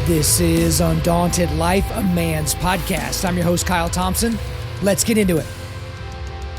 This is Undaunted.Life, a man's podcast. I'm your host, Kyle Thompson. Let's get into it.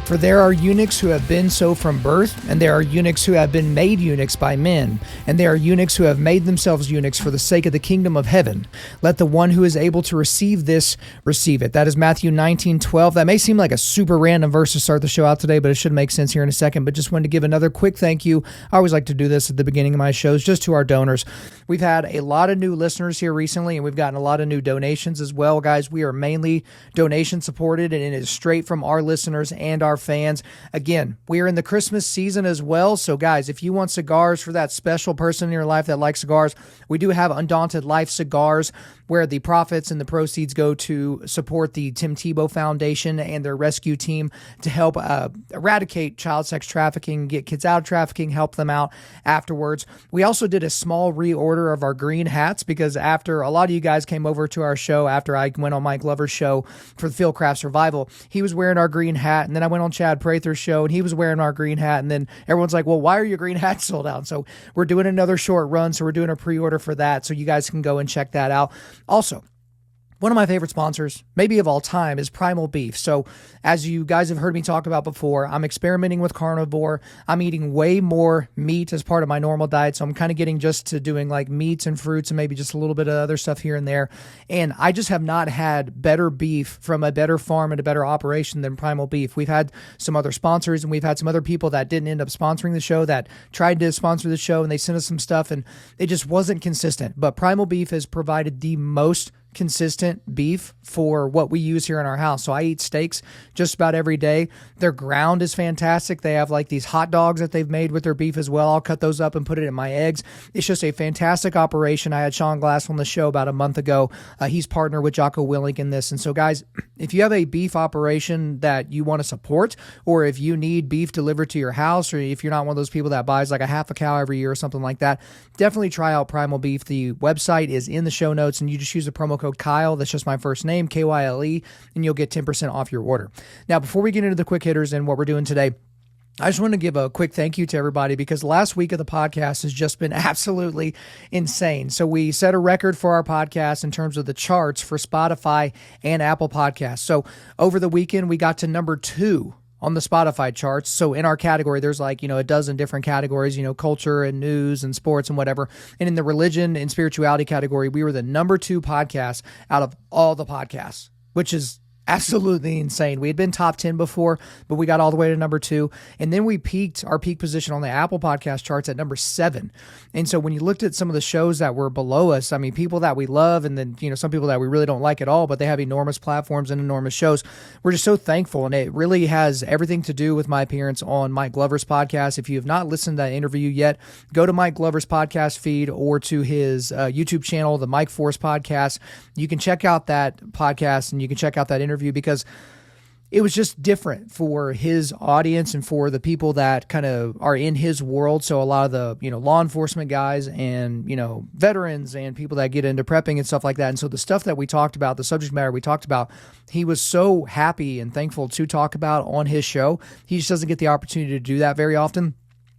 For there are eunuchs who have been so from birth, and there are eunuchs who have been made eunuchs by men, and there are eunuchs who have made themselves eunuchs for the sake of the kingdom of heaven. Let the one who is able to receive this, receive it. That is Matthew 19:12. That may seem like a super random verse to start the show out today, but it should make sense here in a second. But just wanted to give another quick thank you. I always like to do this at the beginning of my shows, just to our donors. We've had a lot of new listeners here recently, and we've gotten a lot of new donations as well, guys. We are mainly donation supported, and it is straight from our listeners and our fans. Again, we are in the Christmas season as well. So guys, if you want cigars for that special person in your life that likes cigars, we do have Undaunted Life cigars where the profits and the proceeds go to support the Tim Tebow Foundation and their rescue team to help eradicate child sex trafficking, get kids out of trafficking, help them out afterwards. We also did a small reorder of our green hats because after a lot of you guys came over to our show after I went on Mike Glover's show for the Fieldcraft Survival, he was wearing our green hat, and then I went on Chad Prather's show and he was wearing our green hat, and then everyone's like, well, why are your green hats sold out? So we're doing another short run, so we're doing a pre-order for that, so you guys can go and check that out. Also, one of my favorite sponsors, maybe of all time, is Primal Beef. So as you guys have heard me talk about before, I'm experimenting with carnivore. I'm eating way more meat as part of my normal diet. So I'm kind of getting just to doing like meats and fruits and maybe just a little bit of other stuff here and there. And I just have not had better beef from a better farm and a better operation than Primal Beef. We've had some other sponsors and we've had some other people that didn't end up sponsoring the show that tried to sponsor the show and they sent us some stuff and it just wasn't consistent. But Primal Beef has provided the most consistent beef for what we use here in our house. So I eat steaks just about every day. Their ground is fantastic. They have like these hot dogs that they've made with their beef as well. I'll cut those up and put it in my eggs. It's just a fantastic operation. I had Sean Glass on the show about a month ago. He's partnered with Jocko Willink in this. And so guys, if you have a beef operation that you want to support, or if you need beef delivered to your house, or if you're not one of those people that buys like a half a cow every year or something like that, definitely try out Primal Beef. The website is in the show notes and you just use the promo code Kyle. That's just my first name, Kyle, and you'll get 10% off your order. Now, before we get into the quick hitters and what we're doing today, I just want to give a quick thank you to everybody because the last week of the podcast has just been absolutely insane. So we set a record for our podcast in terms of the charts for Spotify and Apple Podcasts. So over the weekend, we got to number 2 on the Spotify charts. So in our category, there's like, a dozen different categories, culture and news and sports and whatever. And in the religion and spirituality category, we were the number 2 podcast out of all the podcasts, which is absolutely insane. We had been top 10 before, but we got all the way to number 2. And then we peaked our peak position on the Apple podcast charts at number 7. And so when you looked at some of the shows that were below us, I mean, people that we love, and then, some people that we really don't like at all, but they have enormous platforms and enormous shows. We're just so thankful. And it really has everything to do with my appearance on Mike Glover's podcast. If you have not listened to that interview yet, go to Mike Glover's podcast feed or to his YouTube channel, the Mike Force podcast. You can check out that podcast and you can check out that interview because it was just different for his audience and for the people that kind of are in his world. So a lot of the, law enforcement guys and, veterans and people that get into prepping and stuff like that. And so the stuff that we talked about, the subject matter we talked about, he was so happy and thankful to talk about on his show. He just doesn't get the opportunity to do that very often.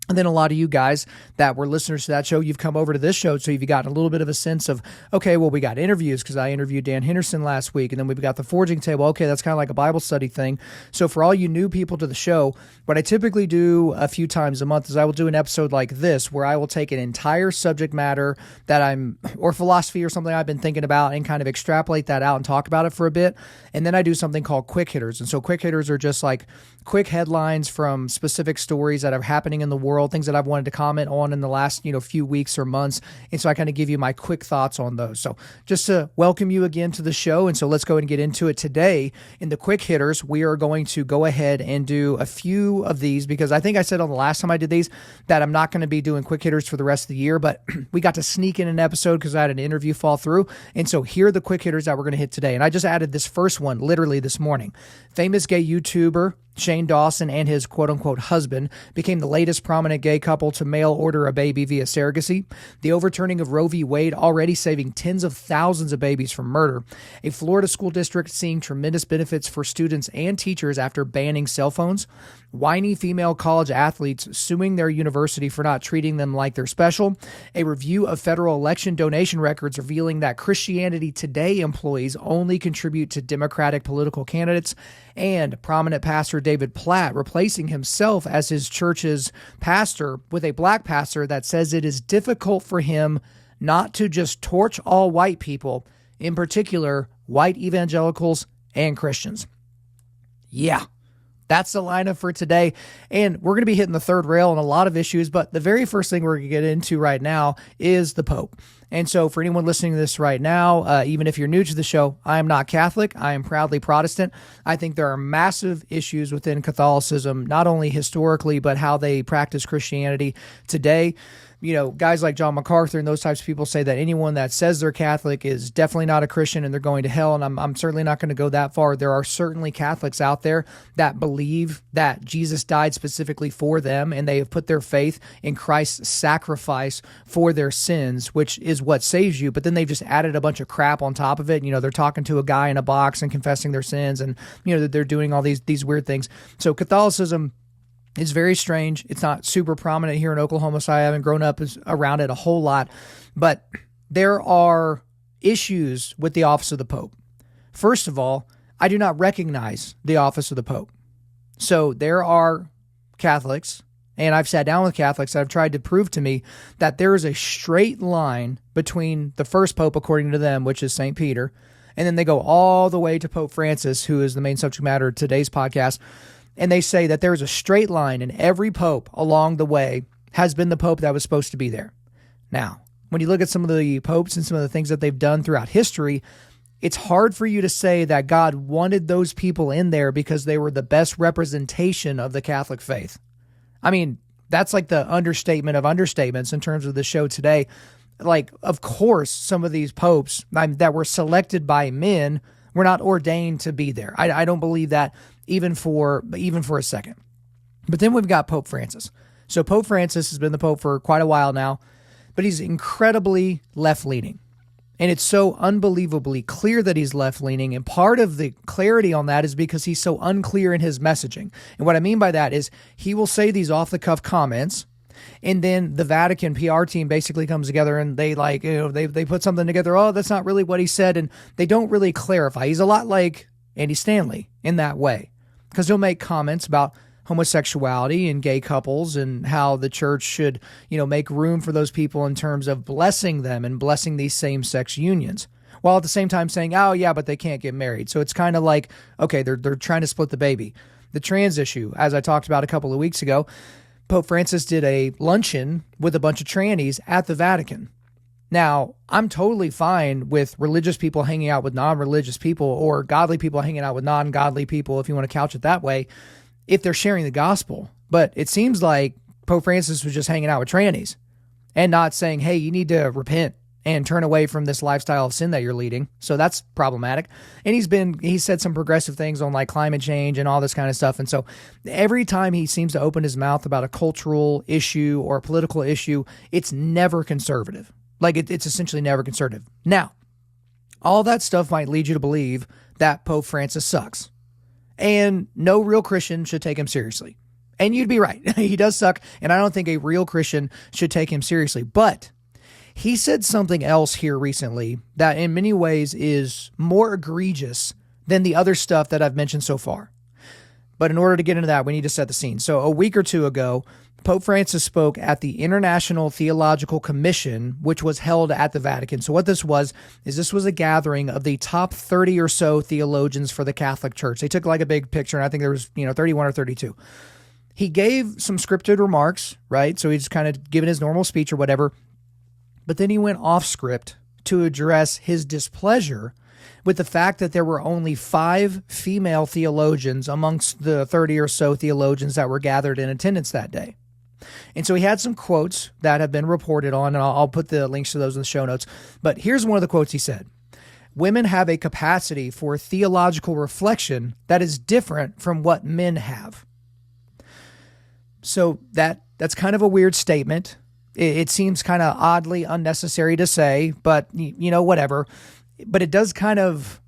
And then a lot of you guys that were listeners to that show, you've come over to this show, so you've gotten a little bit of a sense of, okay, well, we got interviews because I interviewed Dan Henderson last week, and then we've got the forging table. Okay, that's kind of like a Bible study thing. So for all you new people to the show, what I typically do a few times a month is I will do an episode like this where I will take an entire subject matter that or philosophy or something I've been thinking about and kind of extrapolate that out and talk about it for a bit. And then I do something called quick hitters. And so quick hitters are just like quick headlines from specific stories that are happening in the world, things that I've wanted to comment on in the last, few weeks or months. And so I kind of give you my quick thoughts on those. So just to welcome you again to the show. And so let's go ahead and get into it today. In the quick hitters, we are going to go ahead and do a few of these because I think I said on the last time I did these that I'm not going to be doing quick hitters for the rest of the year, but we got to sneak in an episode because I had an interview fall through. And so here are the quick hitters that we're going to hit today. And I just added this first one literally this morning. Famous gay YouTuber Shane Dawson and his quote-unquote husband became the latest prominent gay couple to mail-order a baby via surrogacy. The overturning of Roe v. Wade already saving tens of thousands of babies from murder. A Florida school district seeing tremendous benefits for students and teachers after banning cell phones. Whiny female college athletes suing their university for not treating them like they're special. A review of federal election donation records revealing that Christianity Today employees only contribute to Democratic political candidates. And prominent pastor David Platt replacing himself as his church's pastor with a black pastor that says it is difficult for him not to just torch all white people, in particular white evangelicals and Christians. Yeah. That's the lineup for today, and we're going to be hitting the third rail on a lot of issues, but the very first thing we're going to get into right now is the Pope. And so for anyone listening to this right now, even if you're new to the show, I am not Catholic. I am proudly Protestant. I think there are massive issues within Catholicism, not only historically, but how they practice Christianity today. You know, guys like John MacArthur and those types of people say that anyone that says they're Catholic is definitely not a Christian and they're going to hell. And I'm certainly not going to go that far. There are certainly Catholics out there that believe that Jesus died specifically for them and they have put their faith in Christ's sacrifice for their sins, which is what saves you. But then they've just added a bunch of crap on top of it. You know, they're talking to a guy in a box and confessing their sins and, you know, they're doing all these weird things. So Catholicism, it's very strange. It's not super prominent here in Oklahoma, so I haven't grown up around it a whole lot. But there are issues with the office of the Pope. First of all, I do not recognize the office of the Pope. So there are Catholics, and I've sat down with Catholics that have tried to prove to me that there is a straight line between the first Pope, according to them, which is St. Peter, and then they go all the way to Pope Francis, who is the main subject matter of today's podcast. And they say that there is a straight line and every pope along the way has been the pope that was supposed to be there. Now, when you look at some of the popes and some of the things that they've done throughout history, it's hard for you to say that God wanted those people in there because they were the best representation of the Catholic faith. I mean, that's like the understatement of understatements in terms of the show today. Like, of course, some of these popes that were selected by men were not ordained to be there. I don't believe that even for a second. But then we've got Pope Francis. So Pope Francis has been the Pope for quite a while now, but he's incredibly left-leaning. And it's so unbelievably clear that he's left-leaning. And part of the clarity on that is because he's so unclear in his messaging. And what I mean by that is he will say these off-the-cuff comments, and then the Vatican PR team basically comes together and they they put something together. Oh, that's not really what he said. And they don't really clarify. He's a lot like Andy Stanley in that way, because he'll make comments about homosexuality and gay couples and how the church should, make room for those people in terms of blessing them and blessing these same-sex unions, while at the same time saying, oh yeah, but they can't get married. So it's kind of like, okay, they're trying to split the baby. The trans issue, as I talked about a couple of weeks ago, Pope Francis did a luncheon with a bunch of trannies at the Vatican. Now, I'm totally fine with religious people hanging out with non-religious people, or godly people hanging out with non-godly people, if you want to couch it that way, if they're sharing the gospel. But it seems like Pope Francis was just hanging out with trannies and not saying, hey, you need to repent and turn away from this lifestyle of sin that you're leading. So that's problematic. And he's said some progressive things on like climate change and all this kind of stuff. And so every time he seems to open his mouth about a cultural issue or a political issue, it's never conservative. Like it's essentially never conservative. Now, all that stuff might lead you to believe that Pope Francis sucks, and no real Christian should take him seriously. And you'd be right. He does suck, and I don't think a real Christian should take him seriously. But he said something else here recently that in many ways is more egregious than the other stuff that I've mentioned so far. But in order to get into that, we need to set the scene. So a week or two ago, Pope Francis spoke at the International Theological Commission, which was held at the Vatican. So what this was a gathering of the top 30 or so theologians for the Catholic Church. They took like a big picture, and I think there was, 31 or 32. He gave some scripted remarks, right? So he's kind of given his normal speech or whatever. But then he went off script to address his displeasure with the fact that there were only 5 female theologians amongst the 30 or so theologians that were gathered in attendance that day. And so he had some quotes that have been reported on, and I'll put the links to those in the show notes. But here's one of the quotes he said. women have a capacity for theological reflection that is different from what men have. So that's kind of a weird statement. It seems kind of oddly unnecessary to say, but whatever. But it does kind of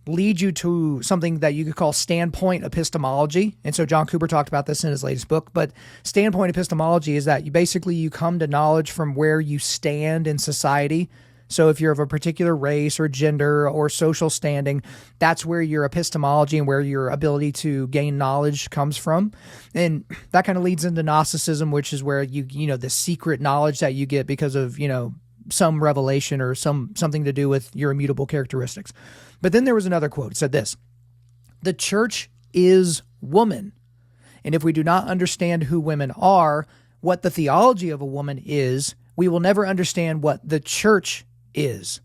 lead you to something that you could call standpoint epistemology. And so John Cooper talked about this in his latest book, but standpoint epistemology is that you come to knowledge from where you stand in society. So if you're of a particular race or gender or social standing, that's where your epistemology and where your ability to gain knowledge comes from. And that kind of leads into Gnosticism, which is where the secret knowledge that you get because of, some revelation or something to do with your immutable characteristics. But then there was another quote. It said this: "The church is woman. And if we do not understand who women are, what the theology of a woman is, we will never understand what the church is."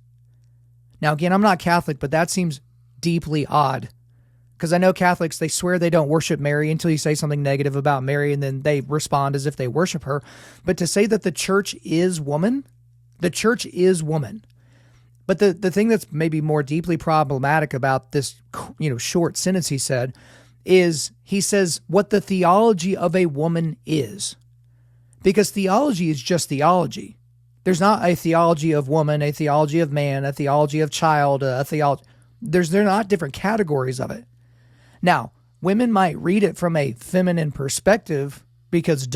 Now, again, I'm not Catholic, but that seems deeply odd, because I know Catholics, they swear they don't worship Mary until you say something negative about Mary, and then they respond as if they worship her. But to say that the church is woman, the church is woman. But the thing that's maybe more deeply problematic about this, short sentence he said, is he says what the theology of a woman is. Because theology is just theology. There's not a theology of woman, a theology of man, a theology of child, they're not different categories of it. Now, women might read it from a feminine perspective because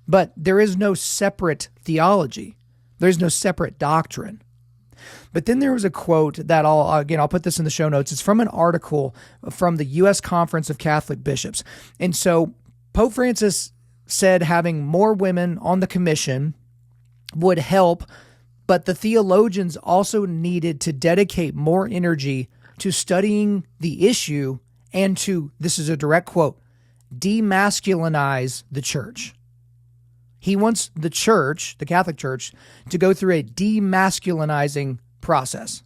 but there is no separate theology. There's no separate doctrine. But then there was a quote that I'll put this in the show notes. It's from an article from the U.S. Conference of Catholic Bishops. And so Pope Francis said having more women on the commission would help, but the theologians also needed to dedicate more energy to studying the issue and to, this is a direct quote, demasculinize the church. He wants the church, the Catholic Church, to go through a demasculinizing process.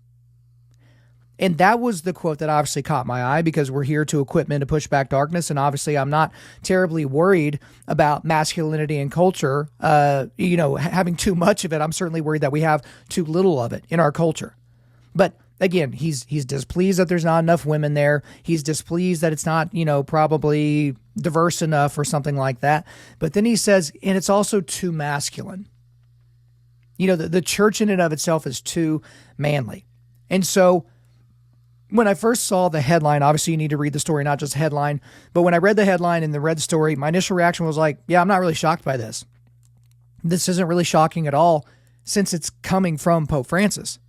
And that was the quote that obviously caught my eye, because we're here to equip men to push back darkness. And obviously I'm not terribly worried about masculinity and culture, having too much of it. I'm certainly worried that we have too little of it in our culture. But again, he's displeased that there's not enough women there. He's displeased that it's not, probably diverse enough or something like that. But then he says, and it's also too masculine. The church in and of itself is too manly. And so when I first saw the headline, obviously you need to read the story, not just headline. But when I read the headline and read the story, my initial reaction was like, yeah, I'm not really shocked by this. This isn't really shocking at all, since it's coming from Pope Francis.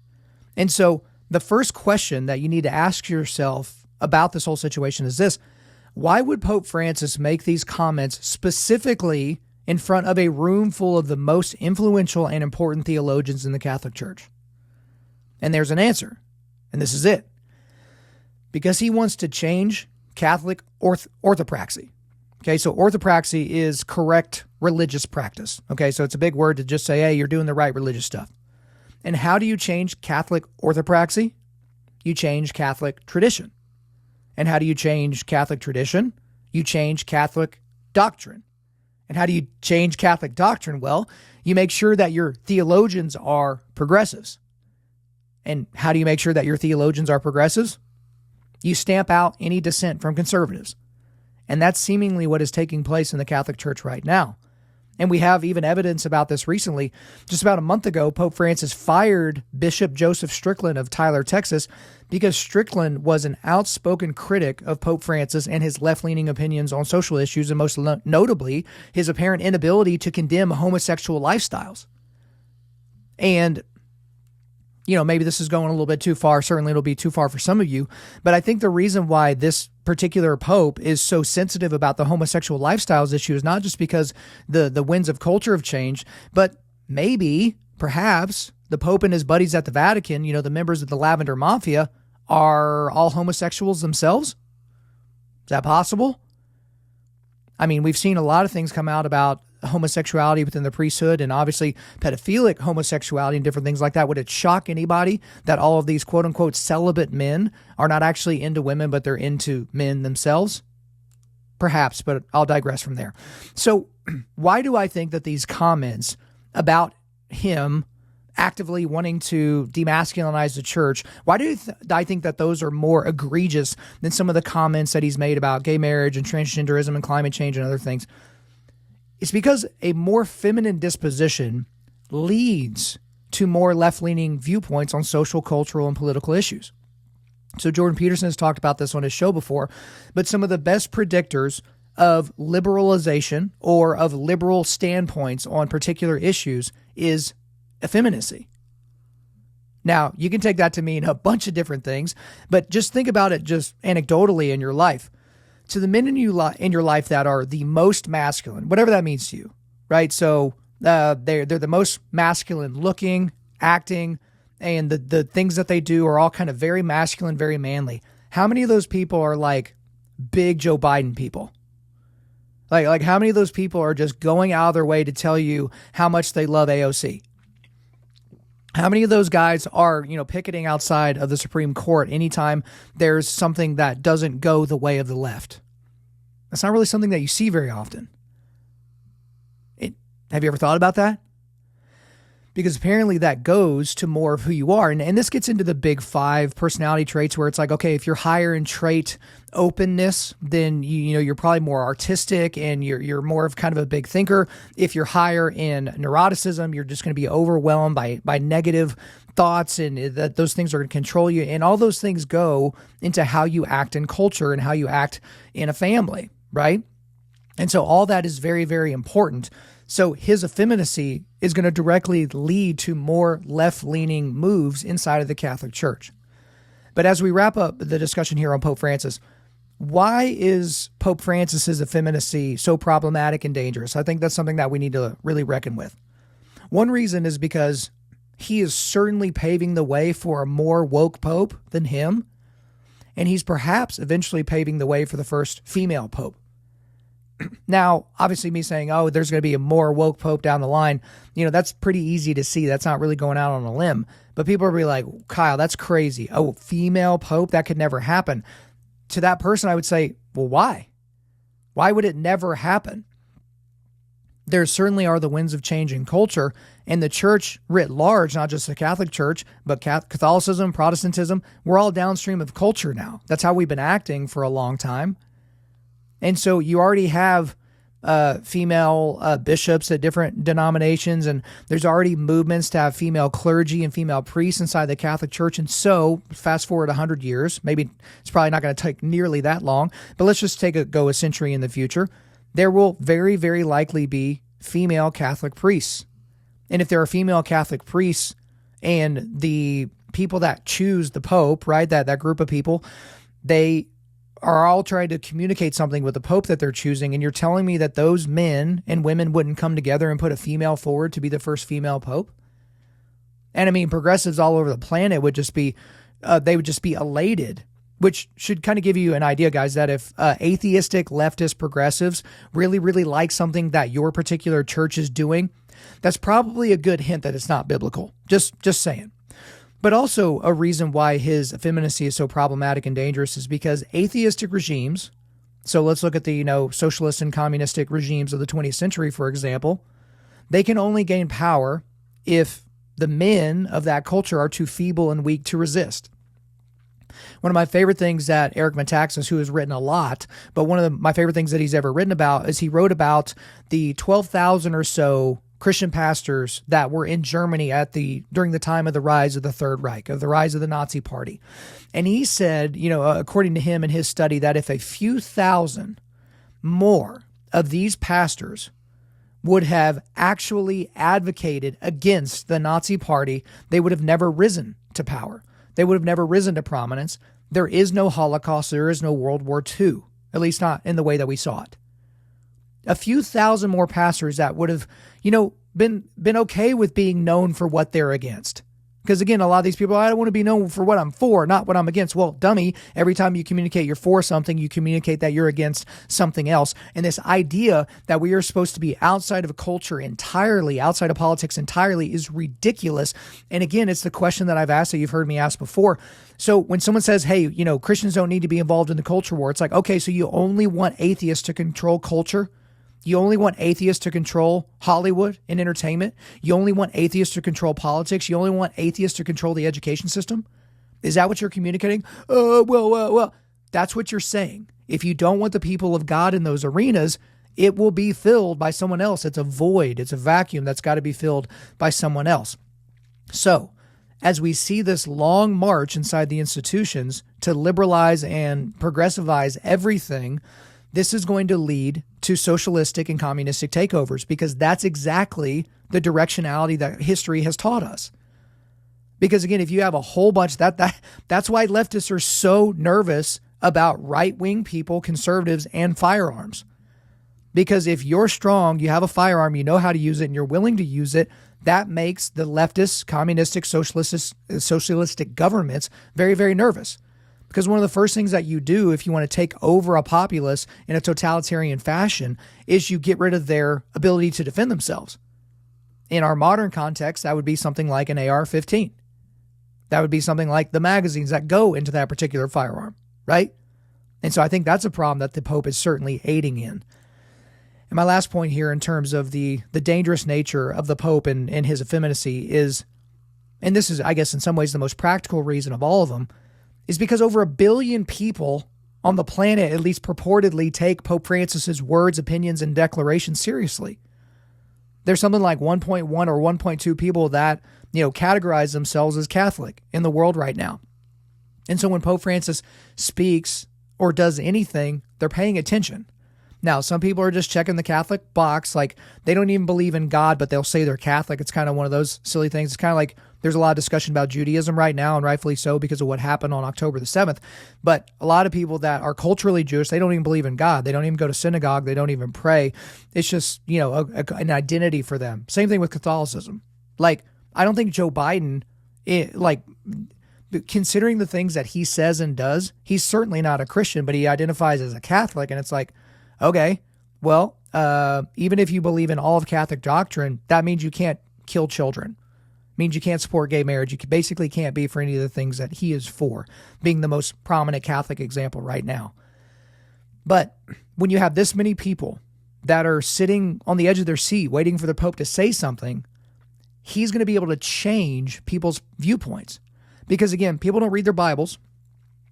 And so the first question that you need to ask yourself about this whole situation is this: why would Pope Francis make these comments specifically in front of a room full of the most influential and important theologians in the Catholic Church? And there's an answer, and this is it. Because he wants to change Catholic orthopraxy. Okay, so orthopraxy is correct religious practice. Okay, so it's a big word to just say, hey, you're doing the right religious stuff. And how do you change Catholic orthopraxy? You change Catholic tradition. And how do you change Catholic tradition? You change Catholic doctrine. And how do you change Catholic doctrine? Well, you make sure that your theologians are progressives. And how do you make sure that your theologians are progressives? You stamp out any dissent from conservatives. And that's seemingly what is taking place in the Catholic Church right now. And we have even evidence about this recently. Just about a month ago, Pope Francis fired Bishop Joseph Strickland of Tyler, Texas, because Strickland was an outspoken critic of Pope Francis and his left-leaning opinions on social issues, and most notably, his apparent inability to condemn homosexual lifestyles. And maybe this is going a little bit too far. Certainly it'll be too far for some of you. But I think the reason why this particular pope is so sensitive about the homosexual lifestyles issue is not just because the winds of culture have changed, but perhaps, the pope and his buddies at the Vatican, the members of the Lavender Mafia, are all homosexuals themselves. Is that possible? I mean, we've seen a lot of things come out about homosexuality within the priesthood, and obviously pedophilic homosexuality and different things like that. Would it shock anybody that all of these quote unquote celibate men are not actually into women, but they're into men themselves? Perhaps, but I'll digress from there. So why do I think that these comments about him actively wanting to demasculinize the church, why do I think that those are more egregious than some of the comments that he's made about gay marriage and transgenderism and climate change and other things? It's because a more feminine disposition leads to more left-leaning viewpoints on social, cultural, and political issues. So Jordan Peterson has talked about this on his show before, but some of the best predictors of liberalization or of liberal standpoints on particular issues is effeminacy. Now, you can take that to mean a bunch of different things, but just think about it just anecdotally in your life. To the men in your life that are the most masculine, whatever that means to you, right? So they're the most masculine looking, acting, and the things that they do are all kind of very masculine, very manly. How many of those people are like big Joe Biden people? Like how many of those people are just going out of their way to tell you how much they love AOC? How many of those guys are, picketing outside of the Supreme Court anytime there's something that doesn't go the way of the left? That's not really something that you see very often. Have you ever thought about that? Because apparently that goes to more of who you are. And this gets into the big 5 personality traits where it's like, okay, if you're higher in trait openness, then you're probably more artistic and you're more of kind of a big thinker. If you're higher in neuroticism, you're just going to be overwhelmed by negative thoughts, and that those things are going to control you. And all those things go into how you act in culture and how you act in a family, right? And so all that is very, very important. So his effeminacy is going to directly lead to more left-leaning moves inside of the Catholic Church. But as we wrap up the discussion here on Pope Francis, why is Pope Francis's effeminacy so problematic and dangerous? I think that's something that we need to really reckon with. One reason is because he is certainly paving the way for a more woke pope than him, and he's perhaps eventually paving the way for the first female pope. Now, obviously me saying, oh, there's going to be a more woke pope down the line, that's pretty easy to see. That's not really going out on a limb. But people will be like, Kyle, that's crazy. Oh, female pope? That could never happen. To that person, I would say, well, why? Why would it never happen? There certainly are the winds of change in culture, and the church writ large, not just the Catholic Church, but Catholicism, Protestantism, we're all downstream of culture now. That's how we've been acting for a long time. And so you already have female bishops at different denominations, and there's already movements to have female clergy and female priests inside the Catholic Church. And so fast forward 100 years, maybe it's probably not going to take nearly that long, but let's just go a century in the future. There will very, very likely be female Catholic priests. And if there are female Catholic priests and the people that choose the Pope, right, that group of people, they are all trying to communicate something with the Pope that they're choosing, and you're telling me that those men and women wouldn't come together and put a female forward to be the first female Pope? And I mean, progressives all over the planet would just be, they would just be elated, which should kind of give you an idea, guys, that if atheistic leftist progressives really, really like something that your particular church is doing, that's probably a good hint that it's not biblical. Just saying. But also a reason why his effeminacy is so problematic and dangerous is because atheistic regimes, so let's look at the, socialist and communistic regimes of the 20th century, for example, they can only gain power if the men of that culture are too feeble and weak to resist. One of my favorite things that Eric Metaxas, who has written a lot, but one of my favorite things that he's ever written about is he wrote about the 12,000 or so Christian pastors that were in Germany during the time of the rise of the Third Reich, of the rise of the Nazi Party. And he said, according to him in his study, that if a few thousand more of these pastors would have actually advocated against the Nazi Party, they would have never risen to power. They would have never risen to prominence. There is no Holocaust. There is no World War II, at least not in the way that we saw it. A few thousand more pastors that would have, been okay with being known for what they're against. Because again, a lot of these people, I don't want to be known for what I'm for, not what I'm against. Well, dummy, every time you communicate you're for something, you communicate that you're against something else. And this idea that we are supposed to be outside of culture entirely, outside of politics entirely, is ridiculous. And again, it's the question that I've asked that you've heard me ask before. So when someone says, hey, Christians don't need to be involved in the culture war, it's like, okay, so you only want atheists to control culture? You only want atheists to control Hollywood and entertainment? You only want atheists to control politics? You only want atheists to control the education system? Is that what you're communicating? Well, that's what you're saying. If you don't want the people of God in those arenas, it will be filled by someone else. It's a void. It's a vacuum that's got to be filled by someone else. So, as we see this long march inside the institutions to liberalize and progressivize everything, this is going to lead to socialistic and communistic takeovers, because that's exactly the directionality that history has taught us. Because again, if you have a whole bunch, that's why leftists are so nervous about right-wing people, conservatives, and firearms. Because if you're strong, you have a firearm, you know how to use it, and you're willing to use it, that makes the leftist, communistic, socialistic governments very, very nervous. Because one of the first things that you do if you want to take over a populace in a totalitarian fashion is you get rid of their ability to defend themselves. In our modern context, that would be something like an AR-15. That would be something like the magazines that go into that particular firearm, right? And so I think that's a problem that the Pope is certainly aiding in. And my last point here in terms of the dangerous nature of the Pope and his effeminacy is, and this is, I guess, in some ways the most practical reason of all of them, is because over 1 billion people on the planet at least purportedly take Pope Francis's words, opinions, and declarations seriously. There's something like 1.1 or 1.2 people that, categorize themselves as Catholic in the world right now. And so when Pope Francis speaks or does anything, they're paying attention. Now, some people are just checking the Catholic box, like they don't even believe in God, but they'll say they're Catholic. It's kind of one of those silly things. It's kind of like there's a lot of discussion about Judaism right now, and rightfully so because of what happened on October the 7th. But a lot of people that are culturally Jewish, they don't even believe in God. They don't even go to synagogue. They don't even pray. It's just, an identity for them. Same thing with Catholicism. Like, I don't think Joe Biden, considering the things that he says and does, he's certainly not a Christian, but he identifies as a Catholic. And it's like, okay, well, even if you believe in all of Catholic doctrine, that means you can't kill children. It means you can't support gay marriage. You basically can't be for any of the things that he is for, being the most prominent Catholic example right now. But when you have this many people that are sitting on the edge of their seat waiting for the Pope to say something, he's going to be able to change people's viewpoints. Because again, people don't read their Bibles.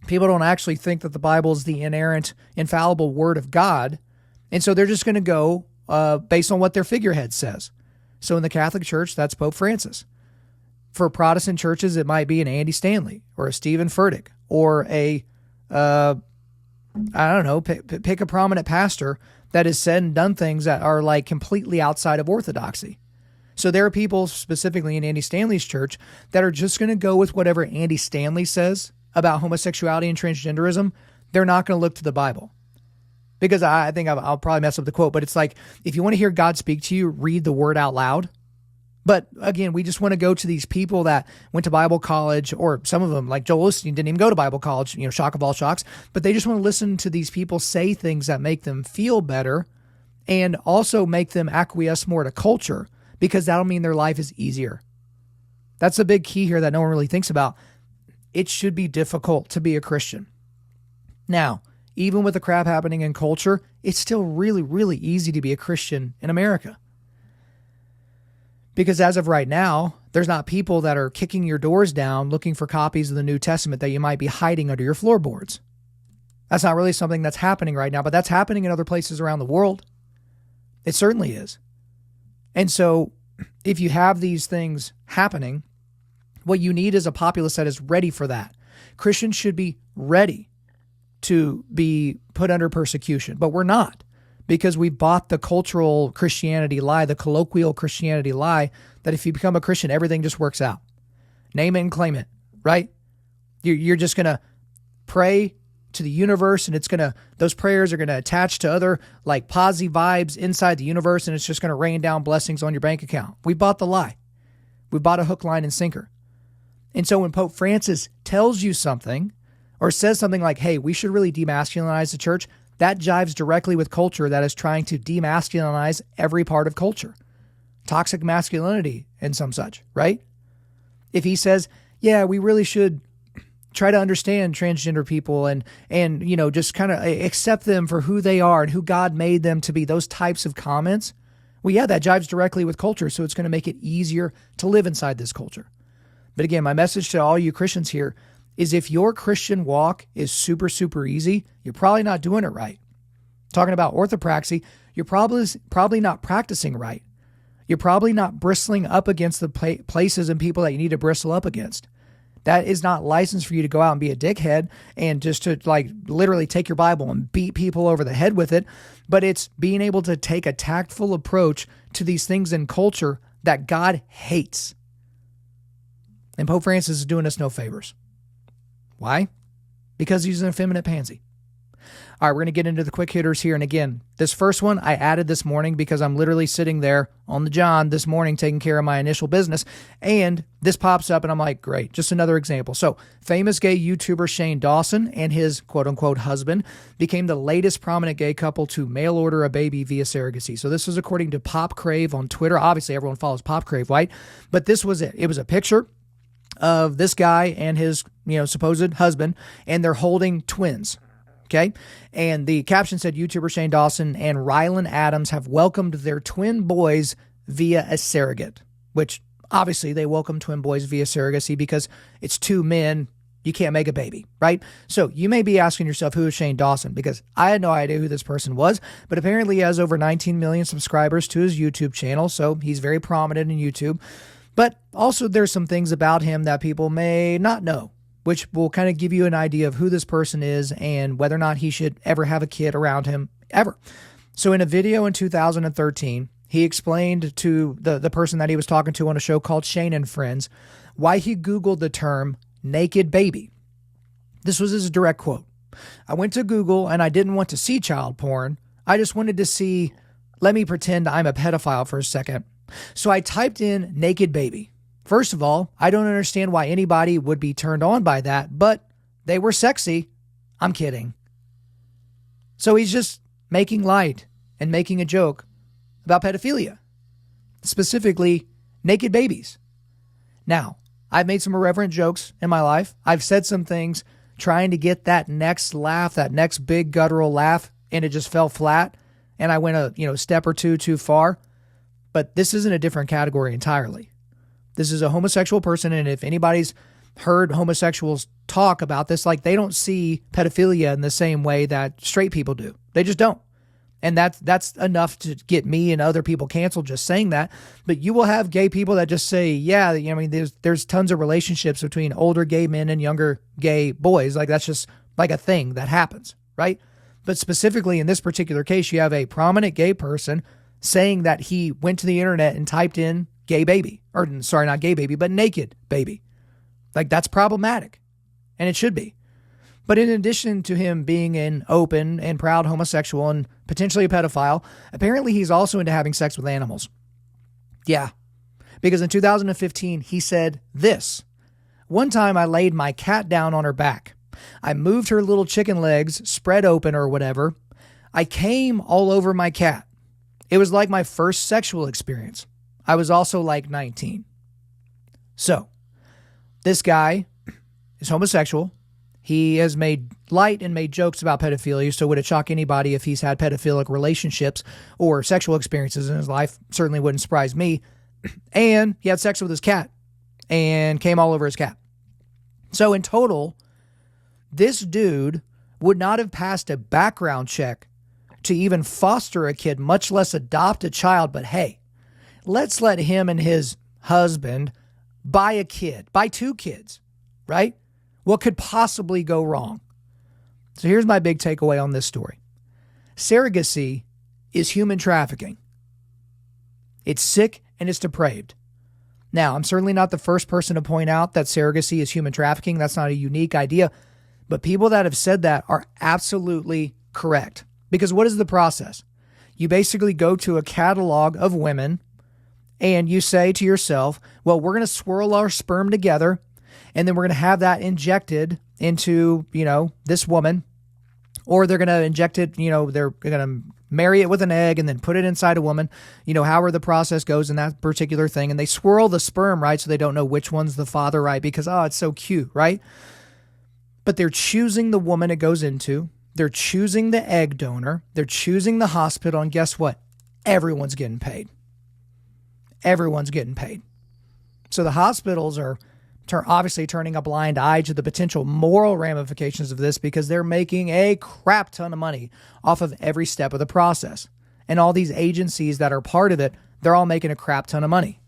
People don't actually think that the Bible is the inerrant, infallible word of God. And so they're just going to go based on what their figurehead says. So in the Catholic Church, that's Pope Francis. For Protestant churches, it might be an Andy Stanley or a Stephen Furtick or pick a prominent pastor that has said and done things that are like completely outside of orthodoxy. So there are people specifically in Andy Stanley's church that are just going to go with whatever Andy Stanley says about homosexuality and transgenderism. They're not going to look to the Bible. Because I think I'll probably mess up the quote, but it's like, if you want to hear God speak to you, read the word out loud. But again, we just want to go to these people that went to Bible college, or some of them, like Joel Osteen, didn't even go to Bible college, shock of all shocks, but they just want to listen to these people say things that make them feel better and also make them acquiesce more to culture, because that'll mean their life is easier. That's the big key here that no one really thinks about. It should be difficult to be a Christian. Now, even with the crap happening in culture, it's still really, really easy to be a Christian in America. Because as of right now, there's not people that are kicking your doors down looking for copies of the New Testament that you might be hiding under your floorboards. That's not really something that's happening right now, but that's happening in other places around the world. It certainly is. And so if you have these things happening, what you need is a populace that is ready for that. Christians should be ready to be put under persecution, but we're not, because we bought the cultural Christianity lie, the colloquial Christianity lie, that if you become a Christian, everything just works out. Name it and claim it, right? You're just going to pray to the universe, and those prayers are going to attach to other like posy vibes inside the universe, and it's just going to rain down blessings on your bank account. We bought the lie. We bought a hook, line, and sinker. And so when Pope Francis tells you something or says something like, hey, we should really demasculinize the church, that jives directly with culture that is trying to demasculinize every part of culture. Toxic masculinity and some such, right? If he says, yeah, we really should try to understand transgender people and just kind of accept them for who they are and who God made them to be, those types of comments, well, yeah, that jives directly with culture. So it's going to make it easier to live inside this culture. But again, my message to all you Christians here is if your Christian walk is super, super easy, you're probably not doing it right. Talking about orthopraxy, you're probably not practicing right. You're probably not bristling up against the places and people that you need to bristle up against. That is not licensed for you to go out and be a dickhead and just to literally take your Bible and beat people over the head with it. But it's being able to take a tactful approach to these things in culture that God hates. And Pope Francis is doing us no favors. Why? Because he's an effeminate pansy. All right, we're going to get into the quick hitters here. And again, this first one I added this morning because I'm literally sitting there on the John this morning taking care of my initial business. And this pops up and I'm like, great, just another example. So famous gay YouTuber Shane Dawson and his quote unquote husband became the latest prominent gay couple to mail order a baby via surrogacy. So this was according to Pop Crave on Twitter. Obviously, everyone follows Pop Crave, right? But this was it. It was a picture of this guy and his supposed husband, and they're holding twins. Okay. And the caption said YouTuber Shane Dawson and Rylan Adams have welcomed their twin boys via a surrogate, which obviously they welcome twin boys via surrogacy because it's two men. You can't make a baby, right? So you may be asking yourself, who is Shane Dawson? Because I had no idea who this person was, but apparently he has over 19 million subscribers to his YouTube channel. So he's very prominent in YouTube, but also there's some things about him that people may not know, which will kind of give you an idea of who this person is and whether or not he should ever have a kid around him, ever. So in a video in 2013, he explained to the person that he was talking to on a show called Shane and Friends why he Googled the term naked baby. This was his direct quote. I went to Google and I didn't want to see child porn. I just wanted to see, let me pretend I'm a pedophile for a second. So I typed in naked baby. First of all, I don't understand why anybody would be turned on by that, but they were sexy. I'm kidding. So he's just making light and making a joke about pedophilia, specifically naked babies. Now, I've made some irreverent jokes in my life. I've said some things trying to get that next laugh, that next big guttural laugh, and it just fell flat, and I went a step or two too far. But this isn't a different category entirely. This is a homosexual person, and if anybody's heard homosexuals talk about this, they don't see pedophilia in the same way that straight people do. They just don't. And that's enough to get me and other people canceled just saying that. But you will have gay people that just say, yeah, there's tons of relationships between older gay men and younger gay boys. That's just a thing that happens, right? But specifically in this particular case, you have a prominent gay person saying that he went to the internet and typed in gay baby, or sorry, not gay baby, but naked baby. That's problematic, and it should be. But in addition to him being an open and proud homosexual and potentially a pedophile, apparently he's also into having sex with animals. Yeah, because in 2015, he said this. One time I laid my cat down on her back. I moved her little chicken legs spread open or whatever. I came all over my cat. It was like my first sexual experience. I was also 19. So, this guy is homosexual. He has made light and made jokes about pedophilia, so would it shock anybody if he's had pedophilic relationships or sexual experiences in his life? Certainly wouldn't surprise me. And he had sex with his cat and came all over his cat. So in total, this dude would not have passed a background check to even foster a kid, much less adopt a child. But hey, let's let him and his husband buy a kid, buy two kids, right? What could possibly go wrong? So here's my big takeaway on this story. Surrogacy is human trafficking. It's sick and it's depraved. Now, I'm certainly not the first person to point out that surrogacy is human trafficking. That's not a unique idea. But people that have said that are absolutely correct. Because what is the process? You basically go to a catalog of women and you say to yourself, well, we're going to swirl our sperm together and then we're going to have that injected into, this woman, or they're going to inject it, they're going to marry it with an egg and then put it inside a woman, however the process goes in that particular thing. And they swirl the sperm, right? So they don't know which one's the father, right? Because, it's so cute, right? But they're choosing the woman it goes into. They're choosing the egg donor. They're choosing the hospital. And guess what? Everyone's getting paid. Everyone's getting paid. So the hospitals are obviously turning a blind eye to the potential moral ramifications of this because they're making a crap ton of money off of every step of the process. And all these agencies that are part of it, they're all making a crap ton of money.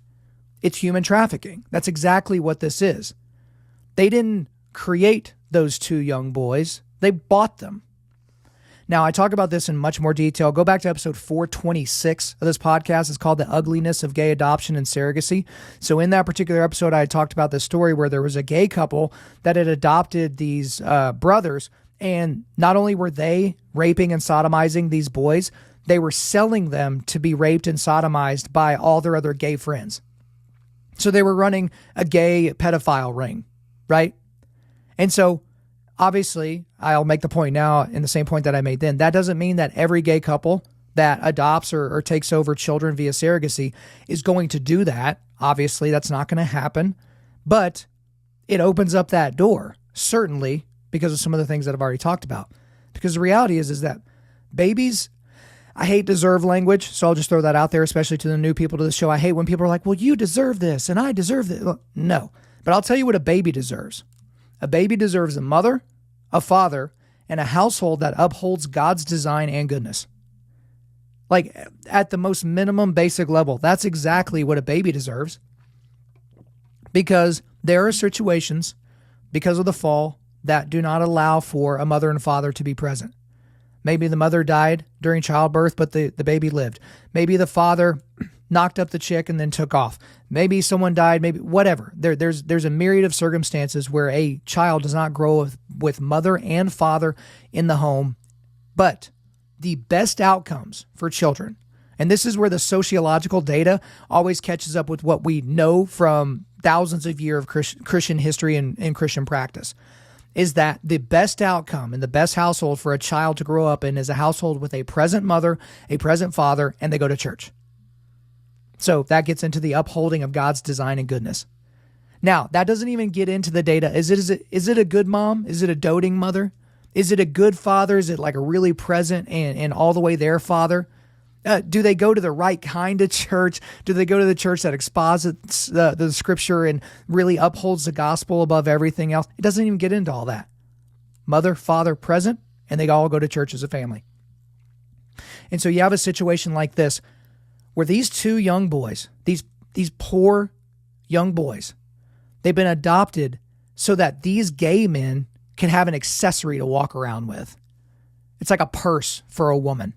It's human trafficking. That's exactly what this is. They didn't create those two young boys. They bought them. Now, I talk about this in much more detail. Go back to episode 426 of this podcast. It's called The Ugliness of Gay Adoption and Surrogacy. So in that particular episode, I talked about this story where there was a gay couple that had adopted these brothers. And not only were they raping and sodomizing these boys, they were selling them to be raped and sodomized by all their other gay friends. So they were running a gay pedophile ring, right? And so obviously, I'll make the point now in the same point that I made then. That doesn't mean that every gay couple that adopts or takes over children via surrogacy is going to do that. Obviously, that's not going to happen. But it opens up that door, certainly, because of some of the things that I've already talked about. Because the reality is that babies, I hate deserve language, so I'll just throw that out there, especially to the new people to the show. I hate when people are like, well, you deserve this, and I deserve this. Well, no, but I'll tell you what a baby deserves. A baby deserves a mother, a father, and a household that upholds God's design and goodness. Like, at the most minimum basic level, that's exactly what a baby deserves. Because there are situations, because of the fall, that do not allow for a mother and father to be present. Maybe the mother died during childbirth, but the baby lived. Maybe the father knocked up the chick and then took off. Maybe someone died, maybe whatever. There's a myriad of circumstances where a child does not grow with mother and father in the home. But the best outcomes for children, and this is where the sociological data always catches up with what we know from thousands of years of Christian history and Christian practice, is that the best outcome and the best household for a child to grow up in is a household with a present mother, a present father, and they go to church. So that gets into the upholding of God's design and goodness. Now, that doesn't even get into the data. Is it a good mom? Is it a doting mother? Is it a good father? Is it like a really present and all the way there father? Do they go to the right kind of church? Do they go to the church that exposits the scripture and really upholds the gospel above everything else? It doesn't even get into all that. Mother, father, present, and they all go to church as a family. And so you have a situation like this where these two young boys, these poor young boys, they've been adopted so that these gay men can have an accessory to walk around with. It's like a purse for a woman.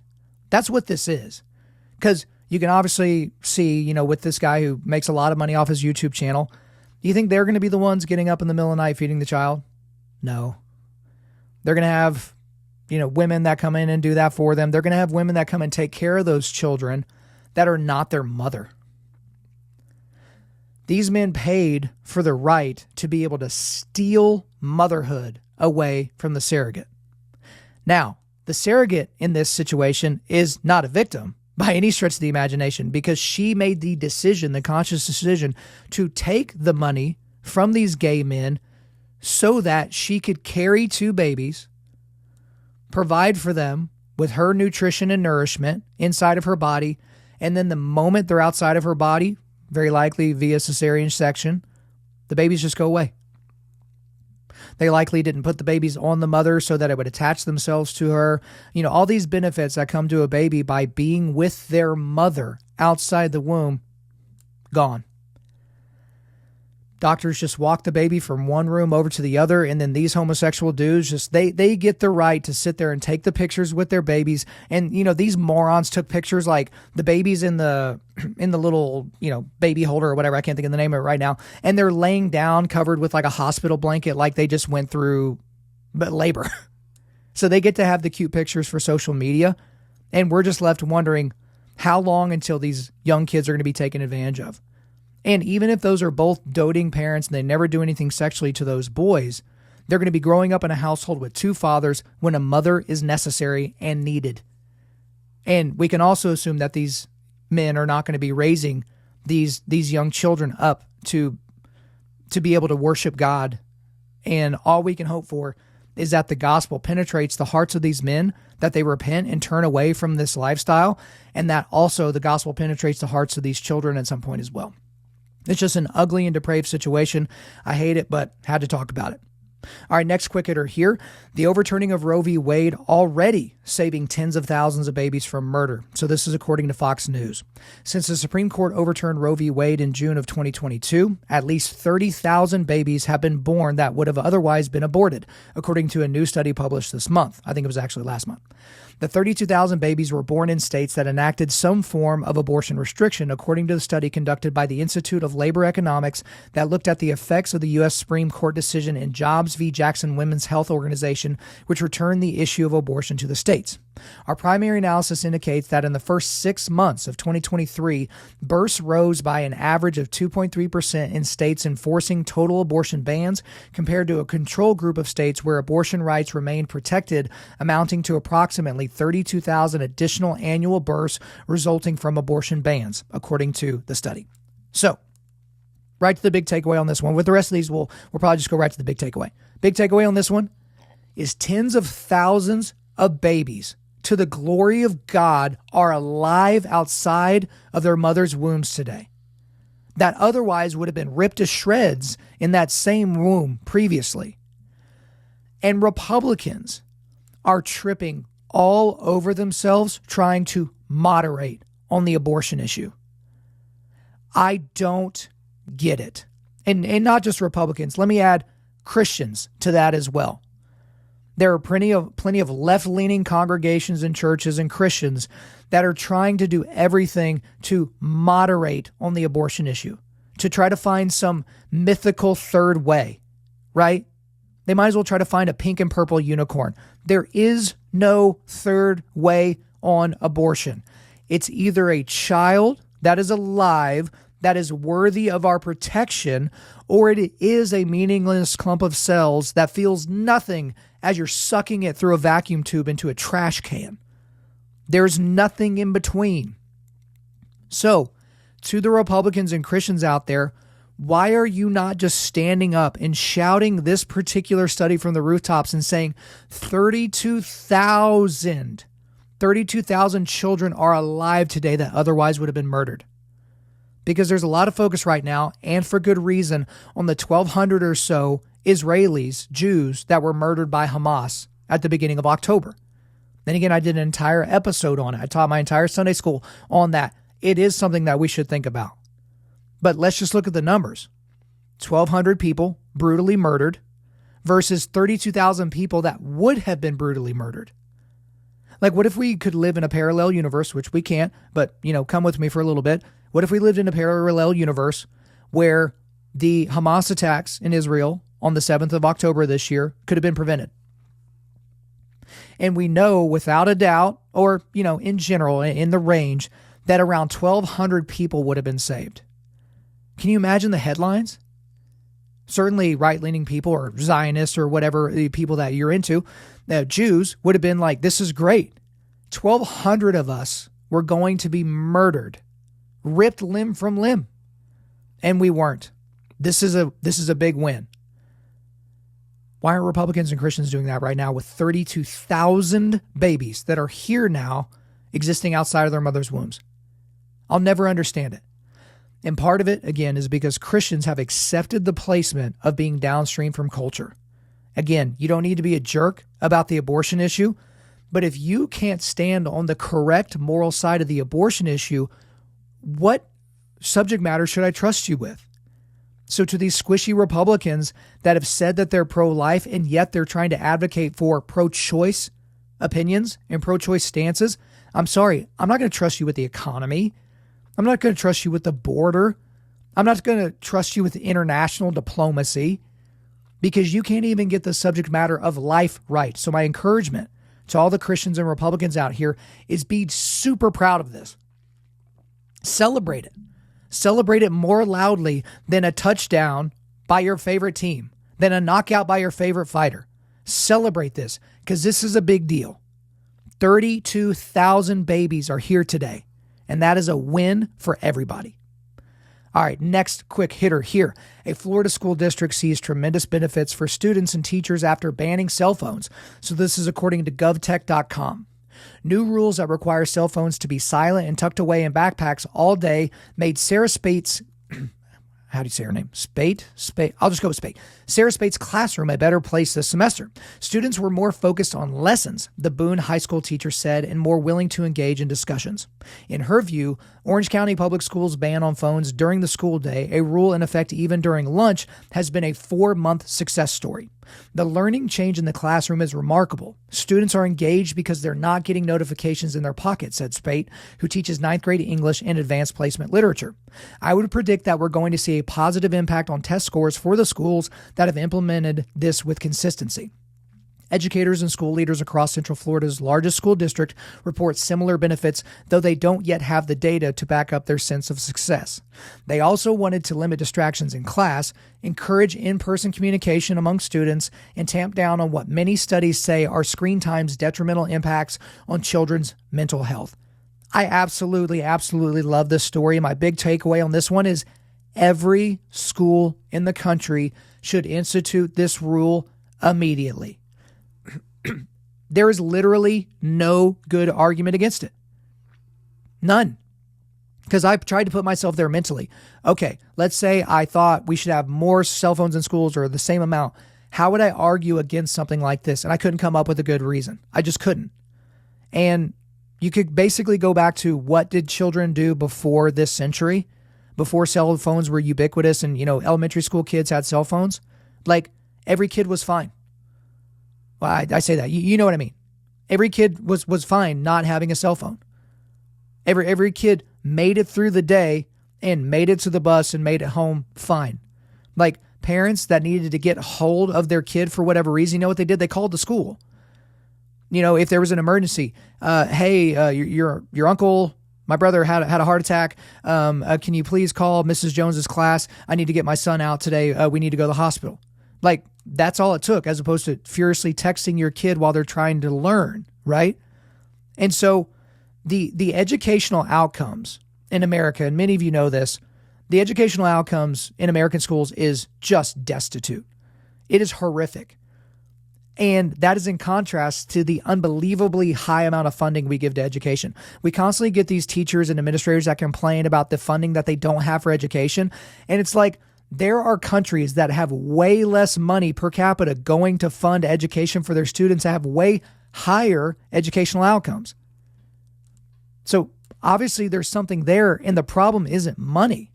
That's what this is. Because you can obviously see, with this guy who makes a lot of money off his YouTube channel, do you think they're going to be the ones getting up in the middle of the night feeding the child? No. They're going to have, women that come in and do that for them. They're going to have women that come and take care of those children that are not their mother. These men paid for the right to be able to steal motherhood away from the surrogate. Now, the surrogate in this situation is not a victim by any stretch of the imagination because she made the decision, the conscious decision, to take the money from these gay men so that she could carry two babies, provide for them with her nutrition and nourishment inside of her body, and then the moment they're outside of her body, very likely via cesarean section, the babies just go away. They likely didn't put the babies on the mother so that it would attach themselves to her. All these benefits that come to a baby by being with their mother outside the womb, gone. Doctors just walk the baby from one room over to the other, and then these homosexual dudes they get the right to sit there and take the pictures with their babies. And these morons took pictures like the babies in the little baby holder or whatever, I can't think of the name of it right now, and they're laying down covered with like a hospital blanket like they just went through labor. So they get to have the cute pictures for social media, and we're just left wondering how long until these young kids are going to be taken advantage of. And even if those are both doting parents and they never do anything sexually to those boys, they're going to be growing up in a household with two fathers when a mother is necessary and needed. And we can also assume that these men are not going to be raising these young children up to be able to worship God. And all we can hope for is that the gospel penetrates the hearts of these men, that they repent and turn away from this lifestyle, and that also the gospel penetrates the hearts of these children at some point as well. It's just an ugly and depraved situation. I hate it, but had to talk about it. All right, next quick hitter here. The overturning of Roe v. Wade already saving tens of thousands of babies from murder. So this is according to Fox News. Since the Supreme Court overturned Roe v. Wade in June of 2022, at least 30,000 babies have been born that would have otherwise been aborted, according to a new study published this month. I think it was actually last month. The 32,000 babies were born in states that enacted some form of abortion restriction, according to the study conducted by the Institute of Labor Economics that looked at the effects of the U.S. Supreme Court decision in Jobs v. Jackson Women's Health Organization, which returned the issue of abortion to the states. Our primary analysis indicates that in the first 6 months of 2023, births rose by an average of 2.3% in states enforcing total abortion bans, compared to a control group of states where abortion rights remained protected, amounting to approximately 32,000 additional annual births resulting from abortion bans, according to the study. So, right to the big takeaway on this one. With the rest of these, we'll probably just go right to the big takeaway. Big takeaway on this one is tens of thousands of babies, to the glory of God, are alive outside of their mother's wombs today, that otherwise would have been ripped to shreds in that same womb previously. And Republicans are tripping all over themselves trying to moderate on the abortion issue. I don't get it. And not just Republicans. Let me add Christians to that as well. There are plenty of left-leaning congregations and churches and Christians that are trying to do everything to moderate on the abortion issue, to try to find some mythical third way, right? They might as well try to find a pink and purple unicorn. There is no third way on abortion. It's either a child that is alive, that is worthy of our protection, or it is a meaningless clump of cells that feels nothing as you're sucking it through a vacuum tube into a trash can. There's nothing in between. So, to the Republicans and Christians out there, why are you not just standing up and shouting this particular study from the rooftops and saying 32,000 children are alive today that otherwise would have been murdered? Because there's a lot of focus right now, and for good reason, on the 1,200 or so Israelis, Jews, that were murdered by Hamas at the beginning of October. Then again, I did an entire episode on it. I taught my entire Sunday school on that. It is something that we should think about. But let's just look at the numbers. 1,200 people brutally murdered versus 32,000 people that would have been brutally murdered. Like, what if we could live in a parallel universe, which we can't, but, come with me for a little bit. What if we lived in a parallel universe where the Hamas attacks in Israel on the 7th of October this year could have been prevented? And we know without a doubt, or, in general, in the range, that around 1,200 people would have been saved. Can you imagine the headlines? Certainly right-leaning people or Zionists or whatever the people that you're into, Jews would have been like, this is great. 1,200 of us were going to be murdered, ripped limb from limb. And we weren't. This is a big win. Why aren't Republicans and Christians doing that right now with 32,000 babies that are here now existing outside of their mother's wombs? I'll never understand it. And part of it, again, is because Christians have accepted the placement of being downstream from culture. Again, you don't need to be a jerk about the abortion issue, but if you can't stand on the correct moral side of the abortion issue, what subject matter should I trust you with? So to these squishy Republicans that have said that they're pro-life and yet they're trying to advocate for pro-choice opinions and pro-choice stances, I'm sorry, I'm not going to trust you with the economy. I'm not going to trust you with the border. I'm not going to trust you with international diplomacy because you can't even get the subject matter of life right. So my encouragement to all the Christians and Republicans out here is be super proud of this. Celebrate it. Celebrate it more loudly than a touchdown by your favorite team, than a knockout by your favorite fighter. Celebrate this because this is a big deal. 32,000 babies are here today. And that is a win for everybody. All right, next quick hitter here. A Florida school district sees tremendous benefits for students and teachers after banning cell phones. So this is according to govtech.com. New rules that require cell phones to be silent and tucked away in backpacks all day made Sarah Spate's how do you say her name? Spate? I'll just go with Spate. Sarah Spate's classroom a better place this semester. Students were more focused on lessons, the Boone High School teacher said, and more willing to engage in discussions. In her view, Orange County Public Schools' ban on phones during the school day, a rule in effect even during lunch, has been a 4-month success story. The learning change in the classroom is remarkable. Students are engaged because they're not getting notifications in their pocket, said Spate, who teaches 9th grade English and advanced placement literature. I would predict that we're going to see a positive impact on test scores for the schools that have implemented this with consistency. Educators and school leaders across Central Florida's largest school district report similar benefits, though they don't yet have the data to back up their sense of success. They also wanted to limit distractions in class, encourage in-person communication among students, and tamp down on what many studies say are screen time's detrimental impacts on children's mental health. I absolutely love this story. My big takeaway on this one is every school in the country should institute this rule immediately. There is literally no good argument against it. None. Because I've tried to put myself there mentally. Okay, let's say I thought we should have more cell phones in schools or the same amount. How would I argue against something like this? And I couldn't come up with a good reason. I just couldn't. And you could basically go back to what did children do before this century? Before cell phones were ubiquitous and, elementary school kids had cell phones? Like, every kid was fine. Well, I say that. You know what I mean. Every kid was fine not having a cell phone. Every kid made it through the day and made it to the bus and made it home fine. Like, parents that needed to get hold of their kid for whatever reason, you know what they did? They called the school. If there was an emergency, hey, your uncle, my brother had a heart attack. Can you please call Mrs. Jones's class? I need to get my son out today. We need to go to the hospital. Like, that's all it took, as opposed to furiously texting your kid while they're trying to learn, right? And so the educational outcomes in America, and many of you know this, the educational outcomes in American schools is just destitute. It is horrific. And that is in contrast to the unbelievably high amount of funding we give to education. We constantly get these teachers and administrators that complain about the funding that they don't have for education. And it's like, there are countries that have way less money per capita going to fund education for their students that have way higher educational outcomes. So obviously there's something there, and the problem isn't money.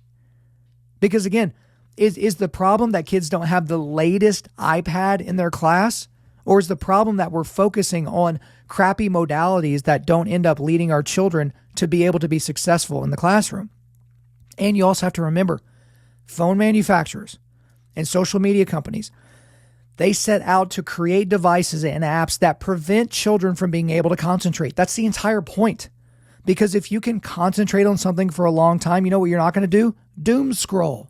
Because again, is the problem that kids don't have the latest iPad in their class? Or is the problem that we're focusing on crappy modalities that don't end up leading our children to be able to be successful in the classroom? And you also have to remember, phone manufacturers and social media companies, they set out to create devices and apps that prevent children from being able to concentrate. That's the entire point. Because if you can concentrate on something for a long time, you know what you're not going to do? Doom scroll.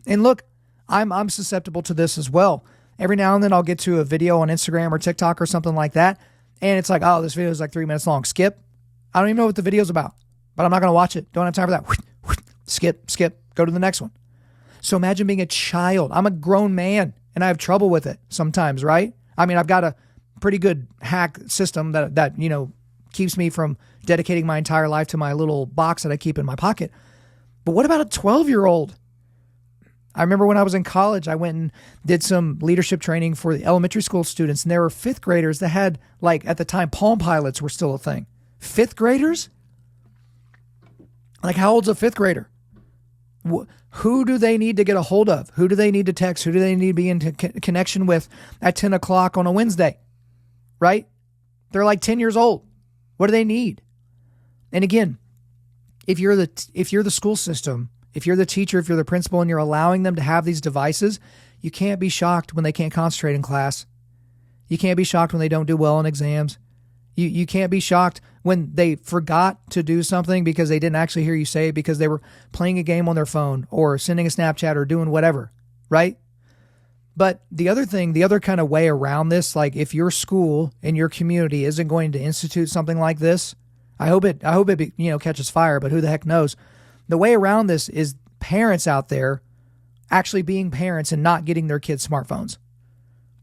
And look, I'm susceptible to this as well. Every now and then I'll get to a video on Instagram or TikTok or something like that, and it's like, oh, this video is like 3 minutes long. Skip. I don't even know what the video's about, but I'm not going to watch it. Don't have time for that. Skip. Go to the next one. So imagine being a child. I'm a grown man, and I have trouble with it sometimes, right? I mean, I've got a pretty good hack system that keeps me from dedicating my entire life to my little box that I keep in my pocket. But what about a 12-year-old? I remember when I was in college, I went and did some leadership training for the elementary school students, and there were 5th graders that had, like, at the time, Palm Pilots were still a thing. 5th graders? Like, how old's a 5th grader? Who do they need to get a hold of? Who do they need to text? Who do they need to be in connection with at 10 o'clock on a Wednesday? Right? They're like 10 years old. What do they need? And again, if you're the school system, if you're the teacher, if you're the principal, and you're allowing them to have these devices, you can't be shocked when they can't concentrate in class. You can't be shocked when they don't do well in exams. You can't be shocked when they forgot to do something because they didn't actually hear you say it because they were playing a game on their phone or sending a Snapchat or doing whatever, right? But the other kind of way around this, like if your school and your community isn't going to institute something like this, I hope it catches fire, but who the heck knows? The way around this is parents out there actually being parents and not getting their kids smartphones.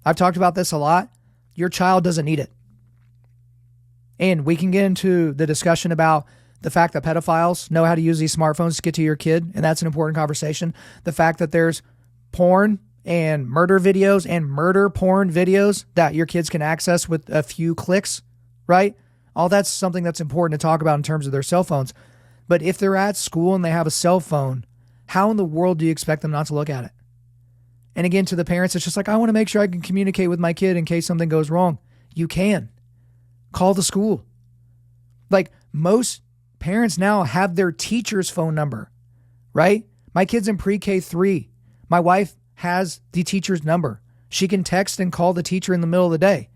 I've talked about this a lot. Your child doesn't need it. And we can get into the discussion about the fact that pedophiles know how to use these smartphones to get to your kid, and that's an important conversation. The fact that there's porn and murder videos and murder porn videos that your kids can access with a few clicks, right? All that's something that's important to talk about in terms of their cell phones. But if they're at school and they have a cell phone, how in the world do you expect them not to look at it? And again, to the parents, it's just like, I want to make sure I can communicate with my kid in case something goes wrong. You can. Call the school. Like, most parents now have their teacher's phone number, right? My kid's in pre-K 3. My wife has the teacher's number. She can text and call the teacher in the middle of the day,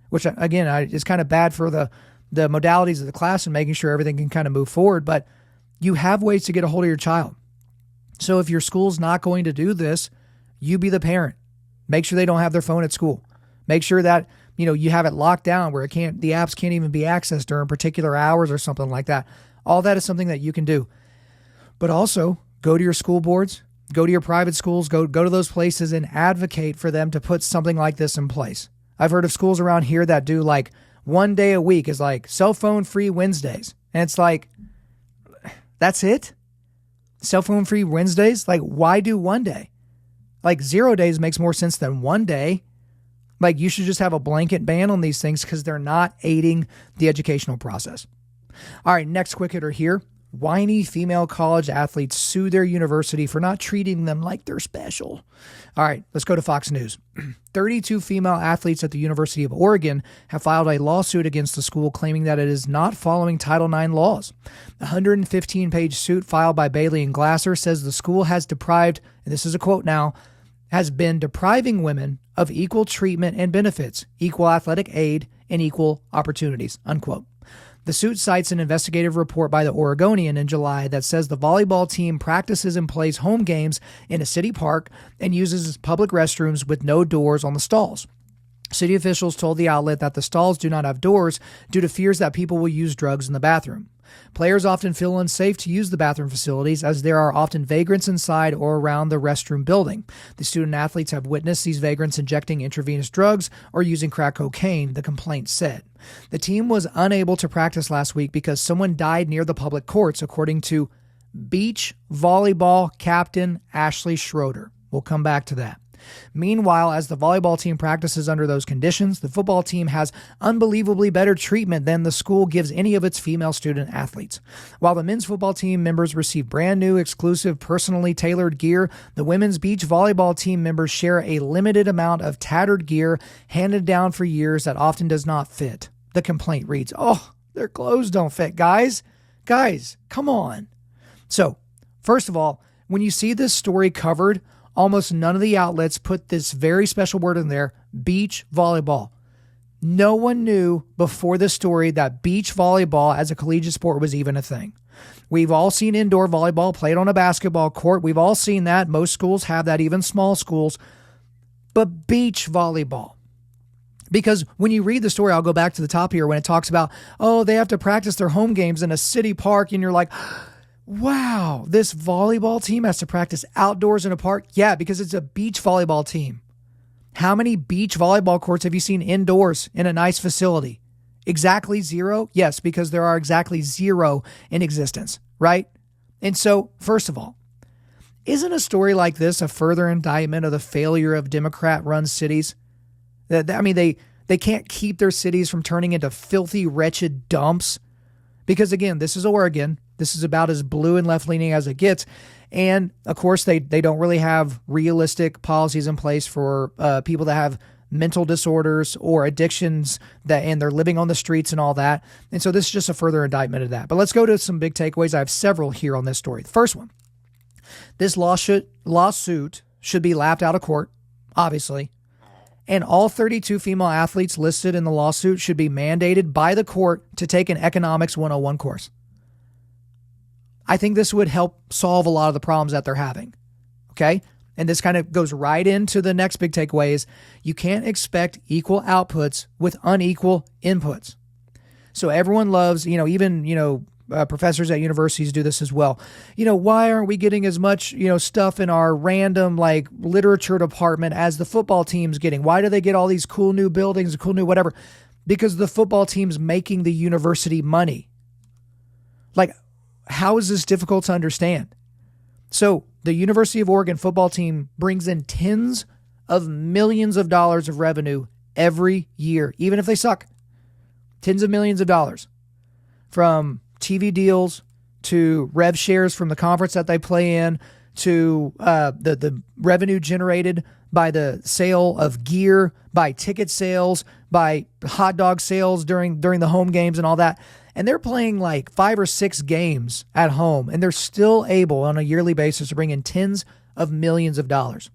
which again, is kind of bad for the modalities of the class and making sure everything can kind of move forward. But you have ways to get a hold of your child. So if your school's not going to do this, you be the parent. Make sure they don't have their phone at school. Make sure that, you have it locked down where the apps can't even be accessed during particular hours or something like that. All that is something that you can do. But also go to your school boards, go to your private schools, go to those places and advocate for them to put something like this in place. I've heard of schools around here that do like one day a week is like cell phone free Wednesdays. And it's like, that's it? Cell phone free Wednesdays? Like, why do one day? Like 0 days makes more sense than 1 day. Like, you should just have a blanket ban on these things because they're not aiding the educational process. All right, next quick hitter here. Whiny female college athletes sue their university for not treating them like they're special. All right, let's go to Fox News. 32 female athletes at the University of Oregon have filed a lawsuit against the school claiming that it is not following Title IX laws. The 115-page suit filed by Bailey and Glasser says the school has deprived, and this is a quote now, has been depriving women of equal treatment and benefits, equal athletic aid, and equal opportunities, unquote. The suit cites an investigative report by the Oregonian in July that says the volleyball team practices and plays home games in a city park and uses public restrooms with no doors on the stalls. City officials told the outlet that the stalls do not have doors due to fears that people will use drugs in the bathroom. Players often feel unsafe to use the bathroom facilities as there are often vagrants inside or around the restroom building. The student athletes have witnessed these vagrants injecting intravenous drugs or using crack cocaine, the complaint said. The team was unable to practice last week because someone died near the public courts, according to beach volleyball captain Ashley Schroeder. We'll come back to that. Meanwhile, as the volleyball team practices under those conditions, the football team has unbelievably better treatment than the school gives any of its female student athletes. While the men's football team members receive brand new, exclusive, personally tailored gear, the women's beach volleyball team members share a limited amount of tattered gear handed down for years that often does not fit. The complaint reads, "Oh, their clothes don't fit, guys. Guys, come on." So, first of all, when you see this story covered, almost none of the outlets put this very special word in there, beach volleyball. No one knew before this story that beach volleyball as a collegiate sport was even a thing. We've all seen indoor volleyball played on a basketball court. We've all seen that. Most schools have that, even small schools. But beach volleyball. Because when you read the story, I'll go back to the top here when it talks about, oh, they have to practice their home games in a city park. And you're like, wow, this volleyball team has to practice outdoors in a park? Yeah, because it's a beach volleyball team. How many beach volleyball courts have you seen indoors in a nice facility? Exactly zero? Yes, because there are exactly zero in existence, right? And so, first of all, isn't a story like this a further indictment of the failure of Democrat-run cities? I mean, they can't keep their cities from turning into filthy, wretched dumps. Because again, this is Oregon. This is about as blue and left-leaning as it gets. And of course, they don't really have realistic policies in place for people that have mental disorders or addictions and they're living on the streets and all that. And so this is just a further indictment of that. But let's go to some big takeaways. I have several here on this story. The first one, this lawsuit should be laughed out of court, obviously. And all 32 female athletes listed in the lawsuit should be mandated by the court to take an Economics 101 course. I think this would help solve a lot of the problems that they're having. Okay? And this kind of goes right into the next big takeaway is you can't expect equal outputs with unequal inputs. So everyone loves, even professors at universities do this as well. Why aren't we getting as much, stuff in our random like literature department as the football team's getting? Why do they get all these cool new buildings, cool new whatever? Because the football team's making the university money. Like, how is this difficult to understand? So the University of Oregon football team brings in tens of millions of dollars of revenue every year, even if they suck. Tens of millions of dollars from TV deals to rev shares from the conference that they play in to the revenue generated by the sale of gear, by ticket sales, by hot dog sales during the home games and all that. And they're playing like 5 or 6 games at home, and they're still able on a yearly basis to bring in tens of millions of dollars.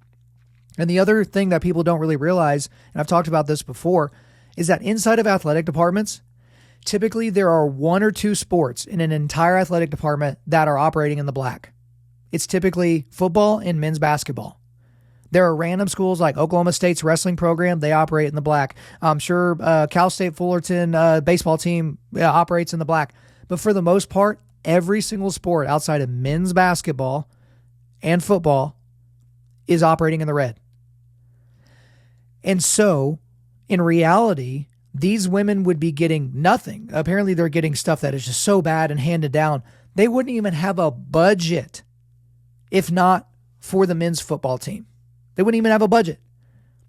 And the other thing that people don't really realize, and I've talked about this before, is that inside of athletic departments, typically there are 1 or 2 sports in an entire athletic department that are operating in the black. It's typically football and men's basketball. There are random schools like Oklahoma State's wrestling program. They operate in the black. I'm sure Cal State Fullerton baseball team operates in the black. But for the most part, every single sport outside of men's basketball and football is operating in the red. And so, in reality, these women would be getting nothing. Apparently, they're getting stuff that is just so bad and handed down. They wouldn't even have a budget if not for the men's football team. They wouldn't even have a budget.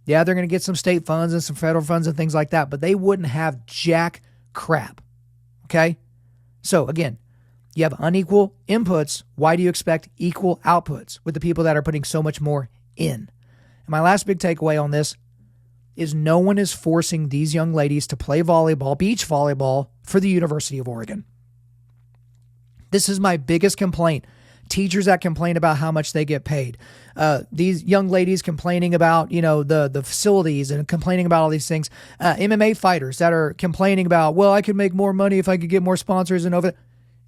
Yeah, they're going to get some state funds and some federal funds and things like that, but they wouldn't have jack crap. Okay? So again, you have unequal inputs. Why do you expect equal outputs with the people that are putting so much more in? And my last big takeaway on this is no one is forcing these young ladies to play volleyball, beach volleyball, for the University of Oregon. This is my biggest complaint. Teachers that complain about how much they get paid. These young ladies complaining about, the facilities and complaining about all these things. MMA fighters that are complaining about, well, I could make more money if I could get more sponsors and over.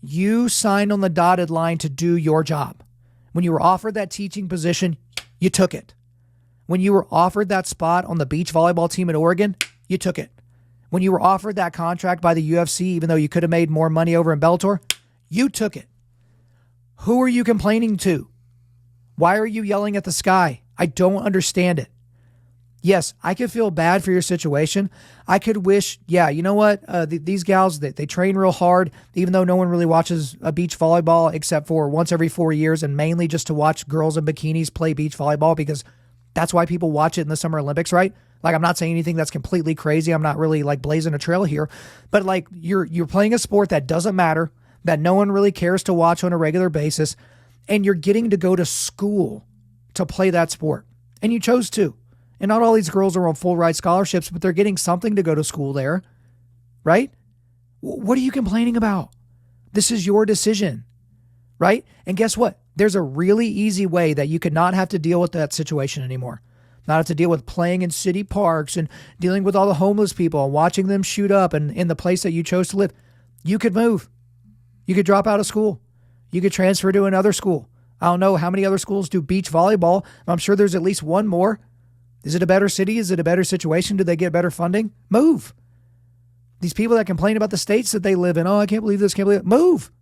You signed on the dotted line to do your job. When you were offered that teaching position, you took it. When you were offered that spot on the beach volleyball team at Oregon, you took it. When you were offered that contract by the UFC, even though you could have made more money over in Bellator, you took it. Who are you complaining to? Why are you yelling at the sky? I don't understand it. Yes, I could feel bad for your situation. I could wish, you know what? These gals, they train real hard, even though no one really watches a beach volleyball except for once every 4 years, and mainly just to watch girls in bikinis play beach volleyball, because that's why people watch it in the Summer Olympics, right? Like, I'm not saying anything that's completely crazy. I'm not really like blazing a trail here, but like you're playing a sport that doesn't matter, that no one really cares to watch on a regular basis, and you're getting to go to school to play that sport. And you chose to. And not all these girls are on full ride scholarships, but they're getting something to go to school there, right? What are you complaining about? This is your decision, right? And guess what? There's a really easy way that you could not have to deal with that situation anymore. Not have to deal with playing in city parks and dealing with all the homeless people and watching them shoot up and in the place that you chose to live. You could move. You could drop out of school. You could transfer to another school. I don't know how many other schools do beach volleyball. I'm sure there's at least one more. Is it a better city? Is it a better situation? Do they get better funding? Move. These people that complain about the states that they live in, oh, I can't believe this, can't believe it. Move.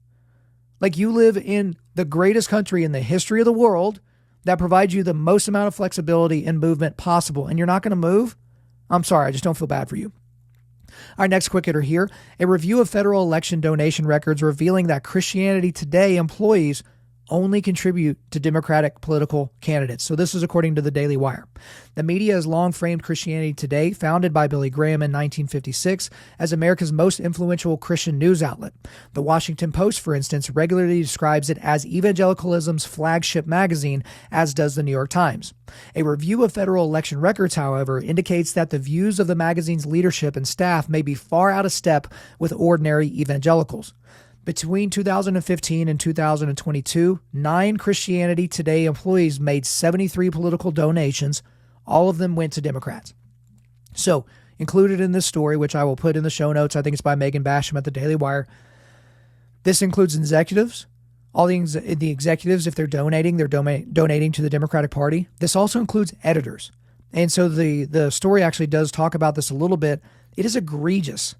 Like, you live in the greatest country in the history of the world that provides you the most amount of flexibility and movement possible, and you're not going to move? I'm sorry, I just don't feel bad for you. Our next quick hitter here, a review of federal election donation records revealing that Christianity Today employees only contribute to Democratic political candidates. So this is according to the Daily Wire. The media has long framed Christianity Today, founded by Billy Graham in 1956, as America's most influential Christian news outlet. The Washington Post, for instance, regularly describes it as evangelicalism's flagship magazine, as does the New York Times. A review of federal election records, however, indicates that the views of the magazine's leadership and staff may be far out of step with ordinary evangelicals. Between 2015 and 2022, 9 Christianity Today employees made 73 political donations. All of them went to Democrats. So, included in this story, which I will put in the show notes, I think it's by Megan Basham at the Daily Wire, this includes executives. All the executives, if they're donating, they're donating to the Democratic Party. This also includes editors. And so the story actually does talk about this a little bit. It is egregious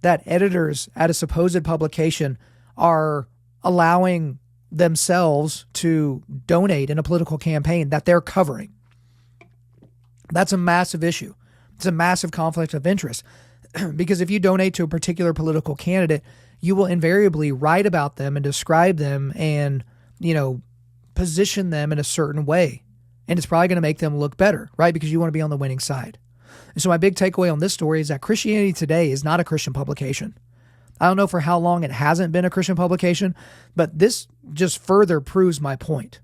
that editors at a supposed publication are allowing themselves to donate in a political campaign that they're covering. That's a massive issue. It's a massive conflict of interest because if you donate to a particular political candidate, you will invariably write about them and describe them and, position them in a certain way. And it's probably going to make them look better, right? Because you want to be on the winning side. And so my big takeaway on this story is that Christianity Today is not a Christian publication. I don't know for how long it hasn't been a Christian publication, but this just further proves my point.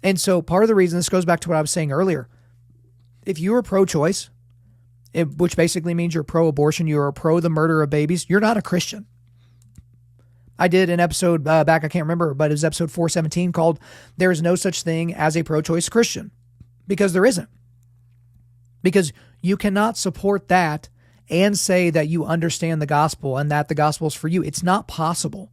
And so part of the reason, this goes back to what I was saying earlier. If you are pro-choice, which basically means you're pro-abortion, you're pro the murder of babies, you're not a Christian. I did an episode back, I can't remember, but it was episode 417 called There is No Such Thing as a Pro-Choice Christian. Because there isn't. Because you cannot support that and say that you understand the gospel and that the gospel is for you. It's not possible.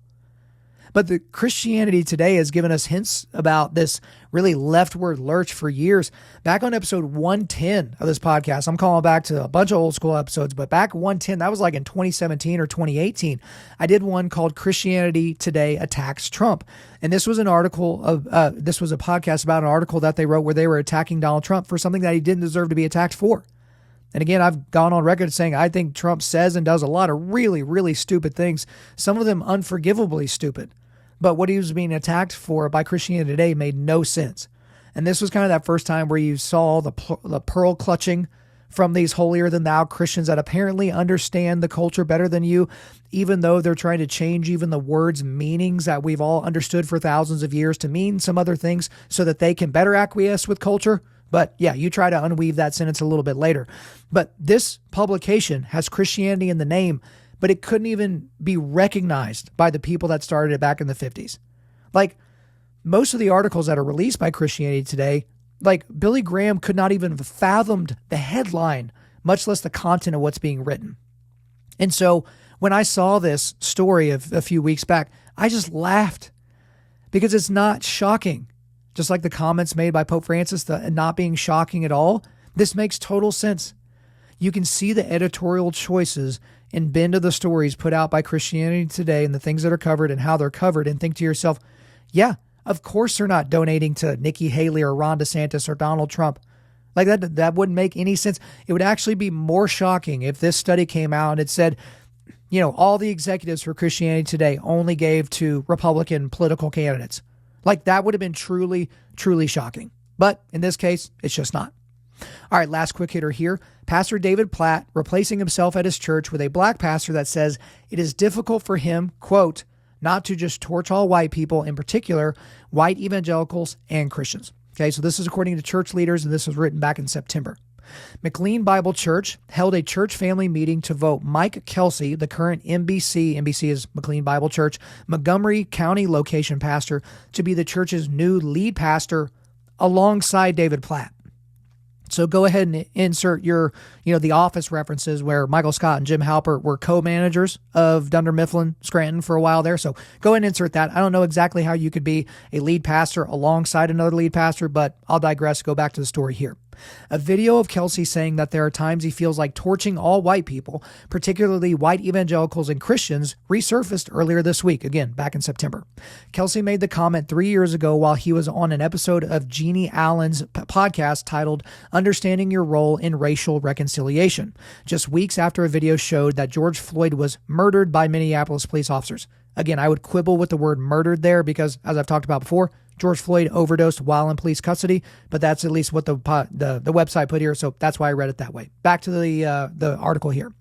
But the Christianity Today has given us hints about this really leftward lurch for years. Back on episode 110 of this podcast, I'm calling back to a bunch of old school episodes, but back 110, that was like in 2017 or 2018, I did one called Christianity Today Attacks Trump. And this was an article this was a podcast about an article that they wrote where they were attacking Donald Trump for something that he didn't deserve to be attacked for. And again, I've gone on record saying I think Trump says and does a lot of really, really stupid things, some of them unforgivably stupid. But what he was being attacked for by Christianity Today made no sense. And this was kind of that first time where you saw the pearl clutching from these holier-than-thou Christians that apparently understand the culture better than you, even though they're trying to change even the words' meanings that we've all understood for thousands of years to mean some other things so that they can better acquiesce with culture. But yeah, you try to unweave that sentence a little bit later. But this publication has Christianity in the name, but it couldn't even be recognized by the people that started it back in the 50s. Like most of the articles that are released by Christianity Today, like Billy Graham could not even have fathomed the headline, much less the content of what's being written. And so when I saw this story of a few weeks back, I just laughed because it's not shocking. Just like the comments made by Pope Francis, the not being shocking at all, this makes total sense. You can see the editorial choices and bend of the stories put out by Christianity Today and the things that are covered and how they're covered and think to yourself, yeah, of course they're not donating to Nikki Haley or Ron DeSantis or Donald Trump. Like that wouldn't make any sense. It would actually be more shocking if this study came out and it said, all the executives for Christianity Today only gave to Republican political candidates. Like that would have been truly, truly shocking. But in this case, it's just not. All right, last quick hitter here. Pastor David Platt replacing himself at his church with a black pastor that says it is difficult for him, quote, not to just torch all white people, in particular, white evangelicals and Christians. Okay, so this is according to church leaders, and this was written back in September. McLean Bible Church held a church family meeting to vote Mike Kelsey, the current NBC is McLean Bible Church, Montgomery County location pastor, to be the church's new lead pastor alongside David Platt. So go ahead and insert your, The Office references where Michael Scott and Jim Halpert were co-managers of Dunder Mifflin Scranton for a while there. So go ahead and insert that. I don't know exactly how you could be a lead pastor alongside another lead pastor, but I'll digress. Go back to the story here. A video of Kelsey saying that there are times he feels like torching all white people, particularly white evangelicals and Christians, resurfaced earlier this week, again, back in September. Kelsey made the comment 3 years ago while he was on an episode of Jeannie Allen's podcast titled Understanding Your Role in Racial Reconciliation, just weeks after a video showed that George Floyd was murdered by Minneapolis police officers. Again, I would quibble with the word murdered there because, as I've talked about before, George Floyd overdosed while in police custody, but that's at least what the website put here, so that's why I read it that way. Back to the article here.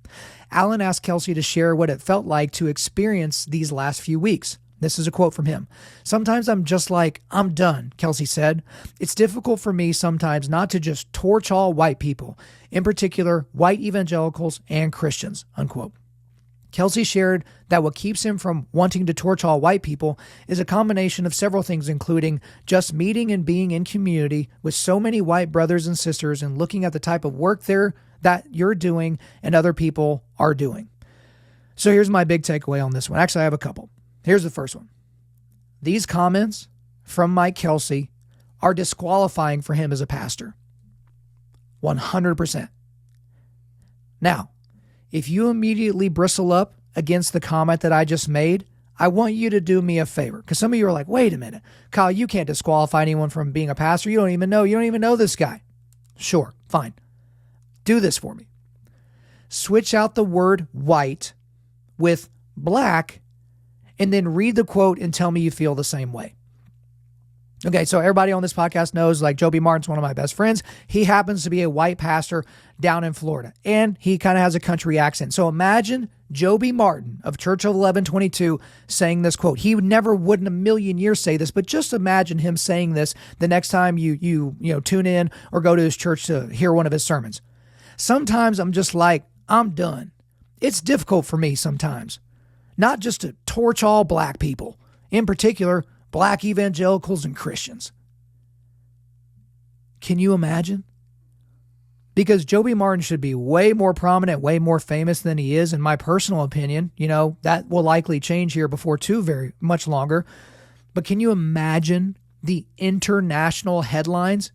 Allen asked Kelsey to share what it felt like to experience these last few weeks. This is a quote from him. "Sometimes I'm just like, I'm done," Kelsey said. "It's difficult for me sometimes not to just torch all white people, in particular white evangelicals and Christians," unquote. Kelsey shared that what keeps him from wanting to torch all white people is a combination of several things, including just meeting and being in community with so many white brothers and sisters and looking at the type of work that you're doing and other people are doing. So here's my big takeaway on this one. Actually, I have a couple. Here's the first one. These comments from Mike Kelsey are disqualifying for him as a pastor. 100%. Now, if you immediately bristle up against the comment that I just made, I want you to do me a favor. Because some of you are like, wait a minute, Kyle, you can't disqualify anyone from being a pastor. You don't even know this guy. Sure, fine. Do this for me. Switch out the word white with black, and then read the quote and tell me you feel the same way. Okay, so everybody on this podcast knows, like, Joe B. Martin's one of my best friends. He happens to be a white pastor down in Florida, and he kind of has a country accent. So imagine Joe B. Martin of Church of 1122 saying this quote. He never would in a million years say this, but just imagine him saying this the next time you tune in or go to his church to hear one of his sermons. Sometimes I'm just like, I'm done. It's difficult for me sometimes, not just to torch all black people, in particular, black evangelicals and Christians. Can you imagine? Because Joe B. Martin should be way more prominent, way more famous than he is, in my personal opinion. That will likely change here before too very much longer. But can you imagine the international headlines?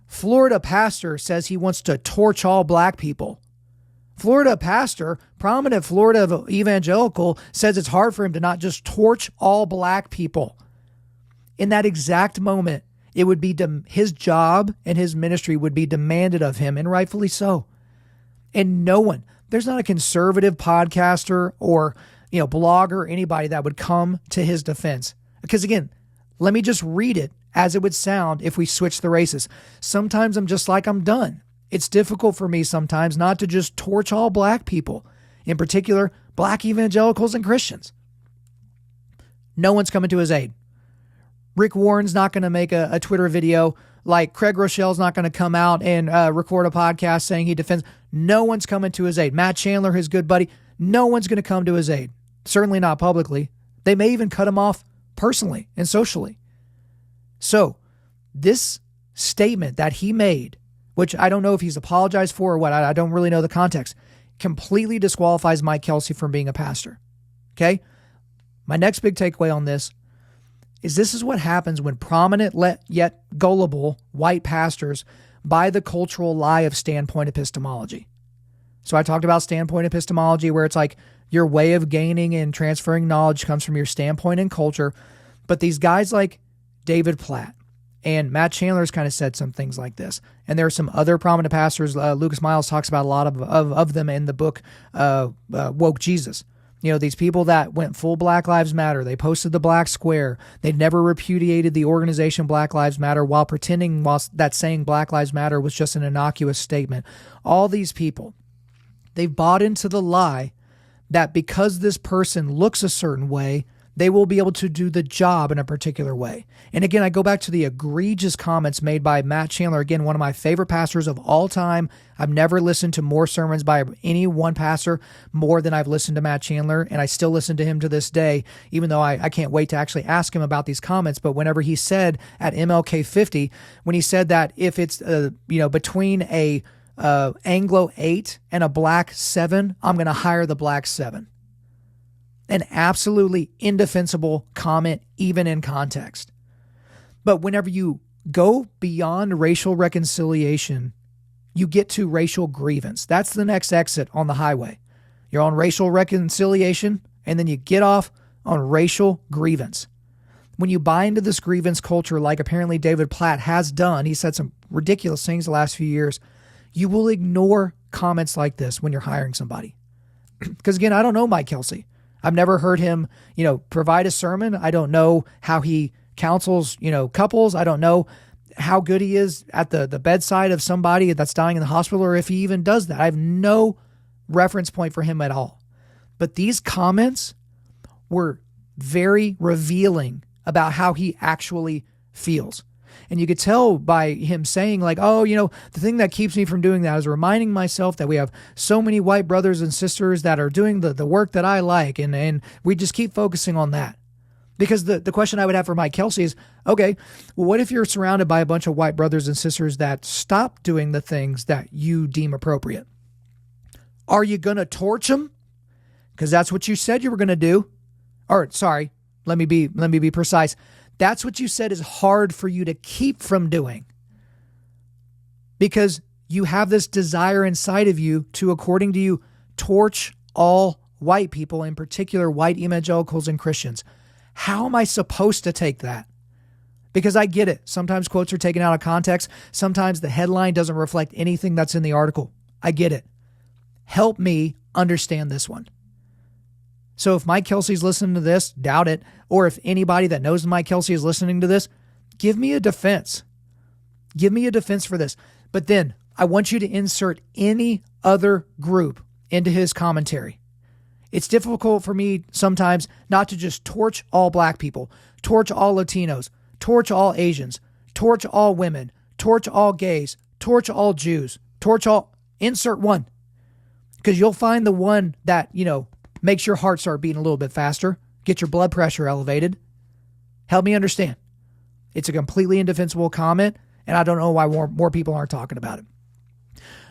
Florida pastor says he wants to torch all black people. Florida pastor, prominent Florida evangelical, says it's hard for him to not just torch all black people. In that exact moment, it would be his job and his ministry would be demanded of him, and rightfully so. And no one, there's not a conservative podcaster or blogger, anybody that would come to his defense. Because again, let me just read it as it would sound if we switch the races. Sometimes I'm just like, I'm done. It's difficult for me sometimes not to just torch all black people, in particular, black evangelicals and Christians. No one's coming to his aid. Rick Warren's not going to make a Twitter video. Like Craig Rochelle's not going to come out and record a podcast saying he defends. No one's coming to his aid. Matt Chandler, his good buddy, no one's going to come to his aid. Certainly not publicly. They may even cut him off personally and socially. So this statement that he made, which I don't know if he's apologized for or what, I don't really know the context, completely disqualifies Mike Kelsey from being a pastor. Okay? My next big takeaway on this is what happens when prominent yet gullible white pastors buy the cultural lie of standpoint epistemology. So I talked about standpoint epistemology, where it's like your way of gaining and transferring knowledge comes from your standpoint and culture. But these guys like David Platt and Matt Chandler's kind of said some things like this. And there are some other prominent pastors. Lucas Miles talks about a lot of them in the book Woke Jesus. These people that went full Black Lives Matter. They posted the black square. They never repudiated the organization Black Lives Matter while pretending that saying Black Lives Matter was just an innocuous statement. All these people, they've bought into the lie that because this person looks a certain way, they will be able to do the job in a particular way. And again, I go back to the egregious comments made by Matt Chandler, again, one of my favorite pastors of all time. I've never listened to more sermons by any one pastor more than I've listened to Matt Chandler, and I still listen to him to this day, even though I can't wait to actually ask him about these comments. But whenever he said at MLK 50, when he said that if it's between a Anglo 8 and a black 7, I'm going to hire the black 7. An absolutely indefensible comment, even in context. But whenever you go beyond racial reconciliation, you get to racial grievance. That's the next exit on the highway. You're on racial reconciliation, and then you get off on racial grievance. When you buy into this grievance culture, like apparently David Platt has done, he said some ridiculous things the last few years, you will ignore comments like this when you're hiring somebody. Because again, I don't know Mike Kelsey. I've never heard him, provide a sermon. I don't know how he counsels, couples. I don't know how good he is at the bedside of somebody that's dying in the hospital, or if he even does that. I have no reference point for him at all. But these comments were very revealing about how he actually feels. And you could tell by him saying like, the thing that keeps me from doing that is reminding myself that we have so many white brothers and sisters that are doing the work that I like. And we just keep focusing on that. Because the question I would have for Mike Kelsey is, okay, well, what if you're surrounded by a bunch of white brothers and sisters that stop doing the things that you deem appropriate? Are you going to torch them? Because that's what you said you were going to do. Or sorry, let me be precise. That's what you said is hard for you to keep from doing. Because you have this desire inside of you to, according to you, torch all white people, in particular white evangelicals and Christians. How am I supposed to take that? Because I get it. Sometimes quotes are taken out of context. Sometimes the headline doesn't reflect anything that's in the article. I get it. Help me understand this one. So if Mike Kelsey's listening to this, doubt it. Or if anybody that knows Mike Kelsey is listening to this, give me a defense. Give me a defense for this. But then I want you to insert any other group into his commentary. It's difficult for me sometimes not to just torch all black people, torch all Latinos, torch all Asians, torch all women, torch all gays, torch all Jews, torch all, insert one. Because you'll find the one that, makes your heart start beating a little bit faster, get your blood pressure elevated. Help me understand. It's a completely indefensible comment, and I don't know why more people aren't talking about it.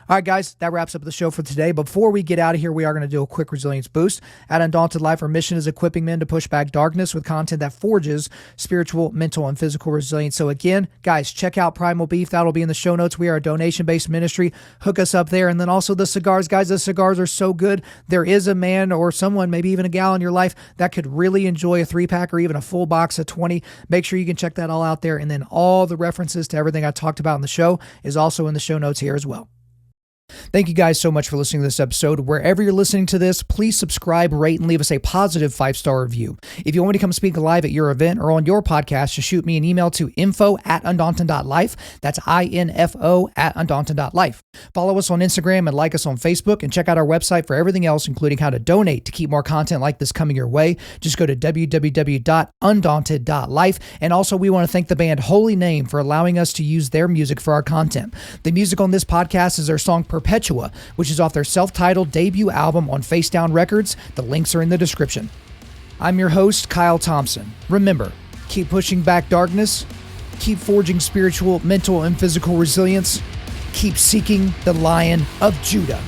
All right, guys, that wraps up the show for today. Before we get out of here, we are going to do a quick resilience boost. At Undaunted Life, our mission is equipping men to push back darkness with content that forges spiritual, mental, and physical resilience. So again, guys, check out Primal Beef. That'll be in the show notes. We are a donation-based ministry. Hook us up there. And then also the cigars. Guys, the cigars are so good. There is a man or someone, maybe even a gal in your life that could really enjoy a 3-pack or even a full box of 20. Make sure you can check that all out there. And then all the references to everything I talked about in the show is also in the show notes here as well. Thank you guys so much for listening to this episode. Wherever you're listening to this, please subscribe, rate, and leave us a positive 5-star review. If you want me to come speak live at your event or on your podcast, just shoot me an email to info@Undaunted.Life. That's info@Undaunted.Life. Follow us on Instagram and like us on Facebook, and check out our website for everything else, including how to donate to keep more content like this coming your way. Just go to www.Undaunted.Life. And also, we want to thank the band Holy Name for allowing us to use their music for our content. The music on this podcast is their song Perpetua, which is off their self-titled debut album on Face Down Records. The links are in the description. I'm your host, Kyle Thompson. Remember, keep pushing back darkness, keep forging spiritual, mental, and physical resilience, keep seeking the Lion of Judah.